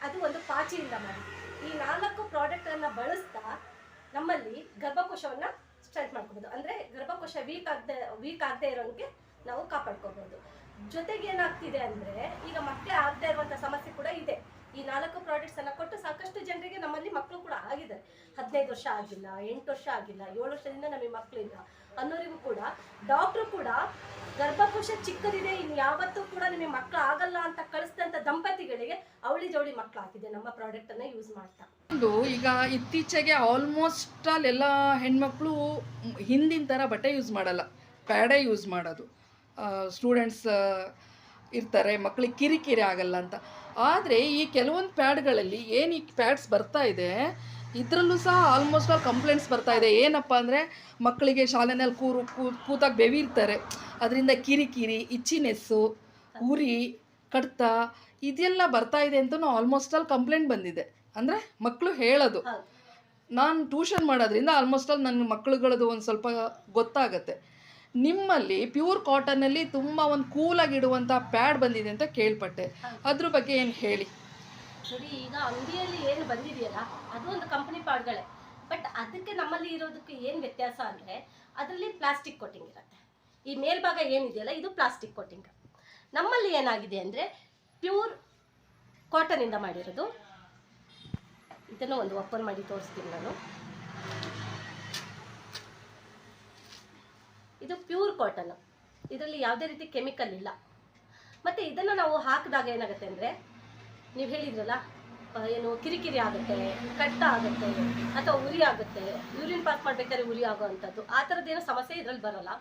[SPEAKER 1] ಅದು ಒಂದು ಪಾಚಿಯಿಂದ ಮಾಡಿದ್ದು. ಈ 4 ಪ್ರಾಡಕ್ಟನ್ನು ಬಳಸ್ತಾ ನಮ್ಮಲ್ಲಿ ಗರ್ಭಕೋಶವನ್ನು ಸ್ಟ್ರೆಂತ್ ಮಾಡ್ಕೋಬೋದು. ಅಂದರೆ ಗರ್ಭಕೋಶ ವೀಕ್ ಆಗದೆ ಇರೋಂಗೆ ನಾವು ಕಾಪಾಡ್ಕೋಬೋದು. ಜೊತೆಗೆ ಏನಾಗ್ತಿದೆ ಅಂದರೆ, ಈಗ ಮಕ್ಕಳೇ ಆಗದೆ ಇರುವಂಥ ಸಮಸ್ಯೆ ಕೂಡ ಇದೆ. ಈ 4 ಪ್ರಾಡಕ್ಟ್ಸನ್ನು ಕೊಟ್ಟು ಸಾಕಷ್ಟು ಜನರಿಗೆ ನಮ್ಮಲ್ಲಿ ಮಕ್ಕಳು ಕೂಡ ಆಗಿದ್ದಾರೆ. 15 ವರ್ಷ ಆಗಿಲ್ಲ, 8 ವರ್ಷ ಆಗಿಲ್ಲ, 7 ವರ್ಷದಿಂದ ನಮಗೆ ಮಕ್ಕಳಿಲ್ಲ ಅನ್ನೋರಿಗೂ ಕೂಡ ಡಾಕ್ಟ್ರು ಕೂಡ ಗರ್ಭಕೋಶ ಚಿಕ್ಕದಿದೆ, ಇನ್ನು ಯಾವತ್ತೂ ಕೂಡ ನಿಮಗೆ ಮಕ್ಕಳು ಆಗಲ್ಲ ಅಂತ ಕಳಿಸಿದಂಥ ದಂಪತಿಗಳಿಗೆ ಅವಳಿ ಜೋಡಿ ಮಕ್ಕಳಾಗಿದೆ ನಮ್ಮ ಪ್ರಾಡಕ್ಟನ್ನು ಯೂಸ್ ಮಾಡ್ತಾ.
[SPEAKER 3] ಒಂದು ಈಗ ಇತ್ತೀಚೆಗೆ ಆಲ್ಮೋಸ್ಟ್ ಆಲ್ ಎಲ್ಲ ಹೆಣ್ಮಕ್ಳು ಹಿಂದಿನ ಥರ ಬಟ್ಟೆ ಯೂಸ್ ಮಾಡಲ್ಲ, ಪ್ಯಾಡೇ ಯೂಸ್ ಮಾಡೋದು. ಸ್ಟೂಡೆಂಟ್ಸ್ ಇರ್ತಾರೆ, ಮಕ್ಕಳಿಗೆ ಕಿರಿಕಿರಿ ಆಗಲ್ಲ ಅಂತ. ಆದರೆ ಈ ಕೆಲವೊಂದು ಪ್ಯಾಡ್ಗಳಲ್ಲಿ ಏನು ಈ ಪ್ಯಾಡ್ಸ್ ಬರ್ತಾ ಇದೆ, ಇದರಲ್ಲೂ ಸಹ ಆಲ್ಮೋಸ್ಟ್ ಆಲ್ ಕಂಪ್ಲೇಂಟ್ಸ್ ಬರ್ತಾ ಇದೆ. ಏನಪ್ಪ ಅಂದರೆ, ಮಕ್ಕಳಿಗೆ ಶಾಲೆನಲ್ಲಿ ಕೂತಾಗ ಬೆವೀರ್ತಾರೆ, ಅದರಿಂದ ಕಿರಿಕಿರಿ, ಇಚ್ಚಿನೆಸ್ಸು, ಉರಿ, ಕಡ್ತ ಇದೆಲ್ಲ ಬರ್ತಾ ಇದೆ ಅಂತಲೂ ಆಲ್ಮೋಸ್ಟ್ ಆಲ್ ಕಂಪ್ಲೇಂಟ್ ಬಂದಿದೆ. ಅಂದರೆ ಮಕ್ಕಳು ಹೇಳೋದು. ನಾನು ಟ್ಯೂಷನ್ ಮಾಡೋದ್ರಿಂದ ಆಲ್ಮೋಸ್ಟ್ ಆಲ್ ನನ್ನ ಮಕ್ಕಳುಗಳದ್ದು ಒಂದು ಸ್ವಲ್ಪ ಗೊತ್ತಾಗತ್ತೆ. ನಿಮ್ಮಲ್ಲಿ ಪ್ಯೂರ್ ಕಾಟನಲ್ಲಿ ತುಂಬ ಒಂದು ಕೂಲಾಗಿಡುವಂಥ ಪ್ಯಾಡ್ ಬಂದಿದೆ ಅಂತ ಕೇಳ್ಪಟ್ಟೆ, ಅದ್ರ ಬಗ್ಗೆ ಏನು ಹೇಳಿ.
[SPEAKER 1] ನೋಡಿ, ಈಗ ಅಂಗಡಿಯಲ್ಲಿ ಏನು ಬಂದಿದೆಯಲ್ಲ, ಅದು ಒಂದು ಕಂಪನಿ ಪ್ಯಾಡ್ಗಳೇ. ಬಟ್ ಅದಕ್ಕೆ ನಮ್ಮಲ್ಲಿ ಇರೋದಕ್ಕೆ ಏನು ವ್ಯತ್ಯಾಸ ಅಂದರೆ, ಅದರಲ್ಲಿ ಪ್ಲಾಸ್ಟಿಕ್ ಕೋಟಿಂಗ್ ಇರುತ್ತೆ. ಈ ಮೇಲ್ಭಾಗ ಏನಿದೆಯಲ್ಲ, ಇದು ಪ್ಲಾಸ್ಟಿಕ್ ಕೋಟಿಂಗ್. ನಮ್ಮಲ್ಲಿ ಏನಾಗಿದೆ ಅಂದರೆ, ಪ್ಯೂರ್ ಕಾಟನಿಂದ ಮಾಡಿರೋದು. ಇದನ್ನು ಒಂದು ಓಪನ್ ಮಾಡಿ ತೋರಿಸ್ತೀನಿ ನಾನು. ಇದು ಪ್ಯೂರ್ ಕಾಟನ್, ಇದರಲ್ಲಿ ಯಾವುದೇ ರೀತಿ ಕೆಮಿಕಲ್ ಇಲ್ಲ. ಮತ್ತು ಇದನ್ನು ನಾವು ಹಾಕಿದಾಗ ಏನಾಗುತ್ತೆ ಅಂದರೆ, ನೀವು ಹೇಳಿದ್ರಲ್ಲ, ಏನು ಕಿರಿಕಿರಿ ಆಗುತ್ತೆ, ಕಟ್ಟ ಆಗುತ್ತೆ, ಅಥವಾ ಉರಿ ಆಗುತ್ತೆ, ಯೂರಿನ್ ಪಾಸ್ ಮಾಡಬೇಕಾದ್ರೆ ಉರಿ ಆಗೋ ಅಂಥದ್ದು, ಆ ಥರದ್ದೇನೋ ಸಮಸ್ಯೆ ಇದರಲ್ಲಿ ಬರೋಲ್ಲ.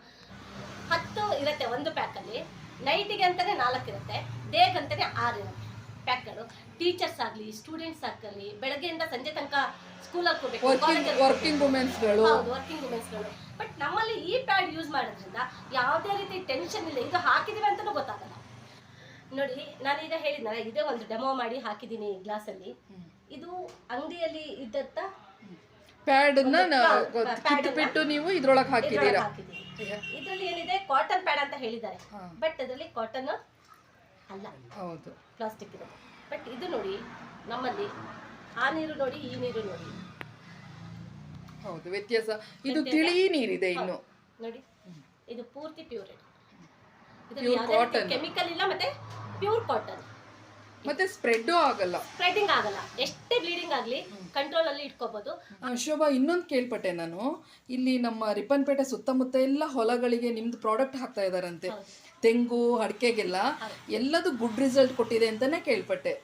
[SPEAKER 1] 10 ಇರುತ್ತೆ ಒಂದು ಪ್ಯಾಕಲ್ಲಿ. ನೈಟಿಗೆ ಅಂತಲೇ 4 ಇರುತ್ತೆ, ಡೇಗೆ ಅಂತಲೇ 6 ಇರುತ್ತೆ ಪ್ಯಾಕ್ಗಳು. ಟೀಚರ್ಸ್ ಆಗಲಿ, ಸ್ಟೂಡೆಂಟ್ಸ್ ಆಗಲಿ, ಬೆಳಗ್ಗೆಯಿಂದ ಸಂಜೆ ತನಕ ಸ್ಕೂಲಲ್ಲಿ ಹೋಗ್ಬೇಕು,
[SPEAKER 3] ವರ್ಕಿಂಗ್ ವುಮೆನ್ಸ್ಗಳು.
[SPEAKER 1] ಹೌದು, ವರ್ಕಿಂಗ್ ವುಮೆನ್ಸ್ಗಳು. ಬಟ್ ನಮ್ಮಲ್ಲಿ ಈ ಪ್ಯಾಡ್ ಯೂಸ್ ಮಾಡೋದ್ರಿಂದ ಯಾವುದೇ ರೀತಿ ಟೆನ್ಷನ್ ಇಲ್ಲ. ಇದು ಹಾಕಿದ್ದೀವಿ ಅಂತಲೂ ಗೊತ್ತಾಗಲ್ಲ. ನೋಡಿ, ನಾನೀಗ ಹೇಳಿದ್ನಲ್ಲ, ಇದೇ ಒಂದು ಡೆಮೋ ಮಾಡಿ ಹಾಕಿದ್ದೀನಿ ಈ ಗ್ಲಾಸಲ್ಲಿ. ಇದು ಅಂಗಡಿಯಲ್ಲಿ ಇದ್ದಂಥ
[SPEAKER 3] ಪ್ಯಾಡನ್ನ ಕಿತ್ತುಬಿಟ್ಟು ನೀವು ಇದ್ರೊಳಗೆ ಹಾಕಿದ್ದೀರಾ.
[SPEAKER 1] ಇದರಲ್ಲಿ ಏನಿದೆ, ಕಾಟನ್ ಪ್ಯಾಡ್ ಅಂತ ಹೇಳಿದ್ದಾರೆ, ಬಟ್ ಅದರಲ್ಲಿ ಕಾಟನ್ ಅಲ್ಲ,
[SPEAKER 3] ಹೌದು,
[SPEAKER 1] ಪ್ಲಾಸ್ಟಿಕ್ ಇದೆ. ಬಟ್ ಇದು ನೋಡಿ, ನಮ್ಮಲ್ಲಿ ಆ ನೀರು ನೋಡಿ, ಈ ನೀರು ನೋಡಿ,
[SPEAKER 3] ಹೌದು ವ್ಯತ್ಯಾಸ. ಇದು ತಿಳಿ ನೀರಿದೆ ಇನ್ನು
[SPEAKER 1] ನೋಡಿ, ಇದು ಪೂರ್ತಿ ಪ್ಯೂರ್. ಇದರಲ್ಲಿ ಯಾವುದೇ ಕೆಮಿಕಲ್ ಇಲ್ಲ, ಮತ್ತೆ ಪ್ಯೂರ್ ಕಾಟನ್.
[SPEAKER 3] ಮತ್ತೆ ಸ್ಪ್ರೆಡ್ಡು ಆಗಲ್ಲ.
[SPEAKER 1] ಸ್ಪ್ರೆಡಿಂಗ್ ಆಗಲ್ಲ, ಎಷ್ಟೇ ಬ್ಲೀಡಿಂಗ್ ಆಗಲಿ ಕಂಟ್ರೋಲ್ ಅಲ್ಲಿ ಇಟ್ಕೋಬಹುದು.
[SPEAKER 3] ಶೋಭಾ, ಇನ್ನೊಂದು ಕೇಳ್ಪಟ್ಟೆ ನಾನು, ಇಲ್ಲಿ ನಮ್ಮ ರಿಪ್ಪನ್ಪೇಟೆ ಸುತ್ತಮುತ್ತ ಎಲ್ಲ ಹೊಲಗಳಿಗೆ ನಿಮ್ದು ಪ್ರಾಡಕ್ಟ್ ಹಾಕ್ತಾ ಇದಾರಂತೆ, ತೆಂಗು ಅಡಿಕೆಗೆಲ್ಲ ಎಲ್ಲದು ಗುಡ್ ರಿಸಲ್ಟ್ ಕೊಟ್ಟಿದೆ ಅಂತಾನೆ ಕೇಳ್ಪಟ್ಟೆ.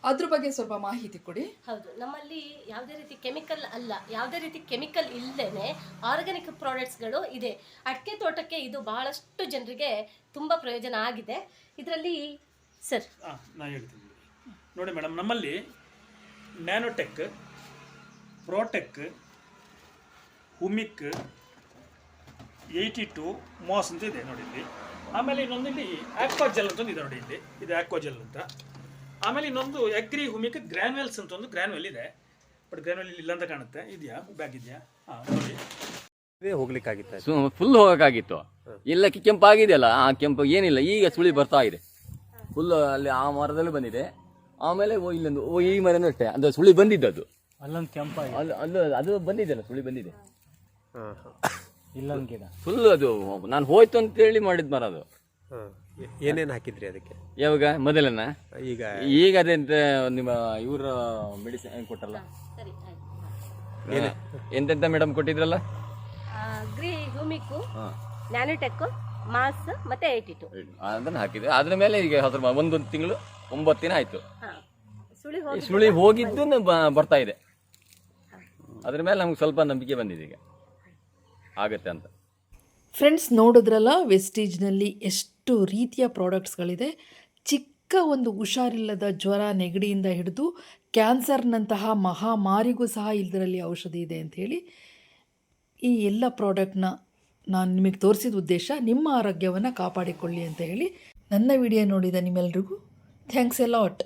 [SPEAKER 3] ಅದ್ರ ಬಗ್ಗೆ ಸ್ವಲ್ಪ ಮಾಹಿತಿ ಕೊಡಿ.
[SPEAKER 1] ಹೌದು, ನಮ್ಮಲ್ಲಿ ಯಾವುದೇ ರೀತಿ ಕೆಮಿಕಲ್ ಅಲ್ಲ, ಯಾವುದೇ ರೀತಿ ಕೆಮಿಕಲ್ ಇಲ್ಲದೇನೆ ಆರ್ಗ್ಯಾನಿಕ್ ಪ್ರಾಡಕ್ಟ್ಸ್ಗಳು ಇದೆ. ಅಡಿಕೆ ತೋಟಕ್ಕೆ ಇದು ಬಹಳಷ್ಟು ಜನರಿಗೆ ತುಂಬ ಪ್ರಯೋಜನ ಆಗಿದೆ. ಇದರಲ್ಲಿ ಸರ್
[SPEAKER 4] ನಾನು ಹೇಳ್ತೀನಿ ನೋಡಿ ಮೇಡಮ್, ನಮ್ಮಲ್ಲಿ ನ್ಯಾನೋಟೆಕ್, ಪ್ರೋಟೆಕ್, ಹುಮಿಕ್, 82 ಮಾಸ್ ಅಂತ ಇದೆ ನೋಡಿ ಇಲ್ಲಿ. ಆಮೇಲೆ ಇನ್ನೊಂದು ಇಲ್ಲಿ ಆಕ್ವಾಜೆಲ್ ಅಂತ ಒಂದು ಇದೆ ನೋಡಿ, ಇಲ್ಲಿ ಇದು ಆಕ್ವಾಜೆಲ್ ಅಂತ. ಆಮೇಲೆ ಇನ್ನೊಂದು ಅಗ್ರಿ ಹುಮಿಕ್ ಗ್ರ್ಯಾನ್ಯುವಲ್ಸ್ ಅಂತ ಒಂದು ಗ್ರ್ಯಾನ್ಯುವಲ್ ಇದೆ, ಬಟ್ ಗ್ರ್ಯಾನ್ಯುವಲ್ ಇಲ್ಲ ಅಂತ ಕಾಣುತ್ತೆ. ಇದೆಯಾ ಬ್ಯಾಗ್ ಇದೆಯಾ? ಹಾಂ ನೋಡಿ,
[SPEAKER 5] ಹೋಗ್ಲಿಕ್ಕಾಗಿತ್ತು, ಫುಲ್ ಹೋಗೋಕ್ಕಾಗಿತ್ತು. ಎಲ್ಲಕ್ಕೆ ಕೆಂಪಾಗಿದೆಯಲ್ಲ, ಆ ಕೆಂಪು ಏನಿಲ್ಲ, ಈಗ ಸುಳಿ ಬರ್ತಾ ಇದೆ ಫುಲ್. ಅಲ್ಲಿ ಆ ಮರದಲ್ಲಿ ಬಂದಿದೆ, ಆಮೇಲೆ ಇಲ್ಲೊಂದು ಈ ಮರನೂ ಅಷ್ಟೇ, ಅದು ಸುಳಿ ಬಂದಿದ್ದು, ಅದು
[SPEAKER 6] ಅಲ್ಲೊಂದು ಕೆಂಪ
[SPEAKER 5] ಅದು ಬಂದಿದೆಯಲ್ಲ, ಸುಳಿ ಬಂದಿದೆ
[SPEAKER 6] ಇಲ್ಲೊಂದು ಗಿಡ
[SPEAKER 5] ಫುಲ್. ಅದು ನಾನು ಹೋಯ್ತು ಅಂತೇಳಿ ಮಾಡಿದ ಮರ ಅದು.
[SPEAKER 6] ಏನೇನು ಹಾಕಿದ್ರಿ ಅದಕ್ಕೆ?
[SPEAKER 5] ಯಾವಾಗ ಮೊದಲನ್ನ ಈಗ ಅದಂತ ನಿಮ್ಮ ಇವ್ರ ಮೆಡಿಸಿನ್ ಕೊಟ್ಟಲ್ಲ,
[SPEAKER 1] ಸರಿ ಆಯ್ತು.
[SPEAKER 5] ಎಂತೆಂತ ಮೇಡಮ್ ಕೊಟ್ಟಿದ್ರಲ್ಲ,
[SPEAKER 1] ಅಗ್ರಿ ಹುಮಿಕ್, ನ್ಯಾನೋಟೆಕ್, ಮಾಸ್ ಮತ್ತೆ 82
[SPEAKER 5] ಅದನ್ನ ಹಾಕಿದ್ವಿ. ಅದ್ರ ಮೇಲೆ ಈಗ ಒಂದು ತಿಂಗಳು 9 ದಿನ ಆಯ್ತು,
[SPEAKER 1] ಸುಳಿ
[SPEAKER 5] ಈ ಸುಳಿ ಹೋಗಿದ್ದು ಬರ್ತಾ ಇದೆ. ಅದ್ರ ಮೇಲೆ ನಮ್ಗೆ ಸ್ವಲ್ಪ ನಂಬಿಕೆ ಬಂದಿದೆ, ಈಗ ಆಗತ್ತೆ ಅಂತ.
[SPEAKER 2] ಫ್ರೆಂಡ್ಸ್, ನೋಡಿದ್ರಲ್ಲ ವೆಸ್ಟೀಜ್ನಲ್ಲಿ ಎಷ್ಟು ರೀತಿಯ ಪ್ರಾಡಕ್ಟ್ಸ್ಗಳಿದೆ. ಚಿಕ್ಕ ಒಂದು ಹುಷಾರಿಲ್ಲದ ಜ್ವರ, ನೆಗಡಿಯಿಂದ ಹಿಡಿದು ಕ್ಯಾನ್ಸರ್ನಂತಹ ಮಹಾಮಾರಿಗೂ ಸಹ ಇದರಲ್ಲಿ ಔಷಧಿ ಇದೆ ಅಂಥೇಳಿ. ಈ ಎಲ್ಲ ಪ್ರಾಡಕ್ಟ್ನ ನಾನು ನಿಮಗೆ ತೋರಿಸಿದ ಉದ್ದೇಶ ನಿಮ್ಮ ಆರೋಗ್ಯವನ್ನು ಕಾಪಾಡಿಕೊಳ್ಳಿ ಅಂತ ಹೇಳಿ. ನನ್ನ ವಿಡಿಯೋ ನೋಡಿದ ನಿಮ್ಮೆಲ್ರಿಗೂ ಥ್ಯಾಂಕ್ಸ್ ಎ ಲಾಟ್.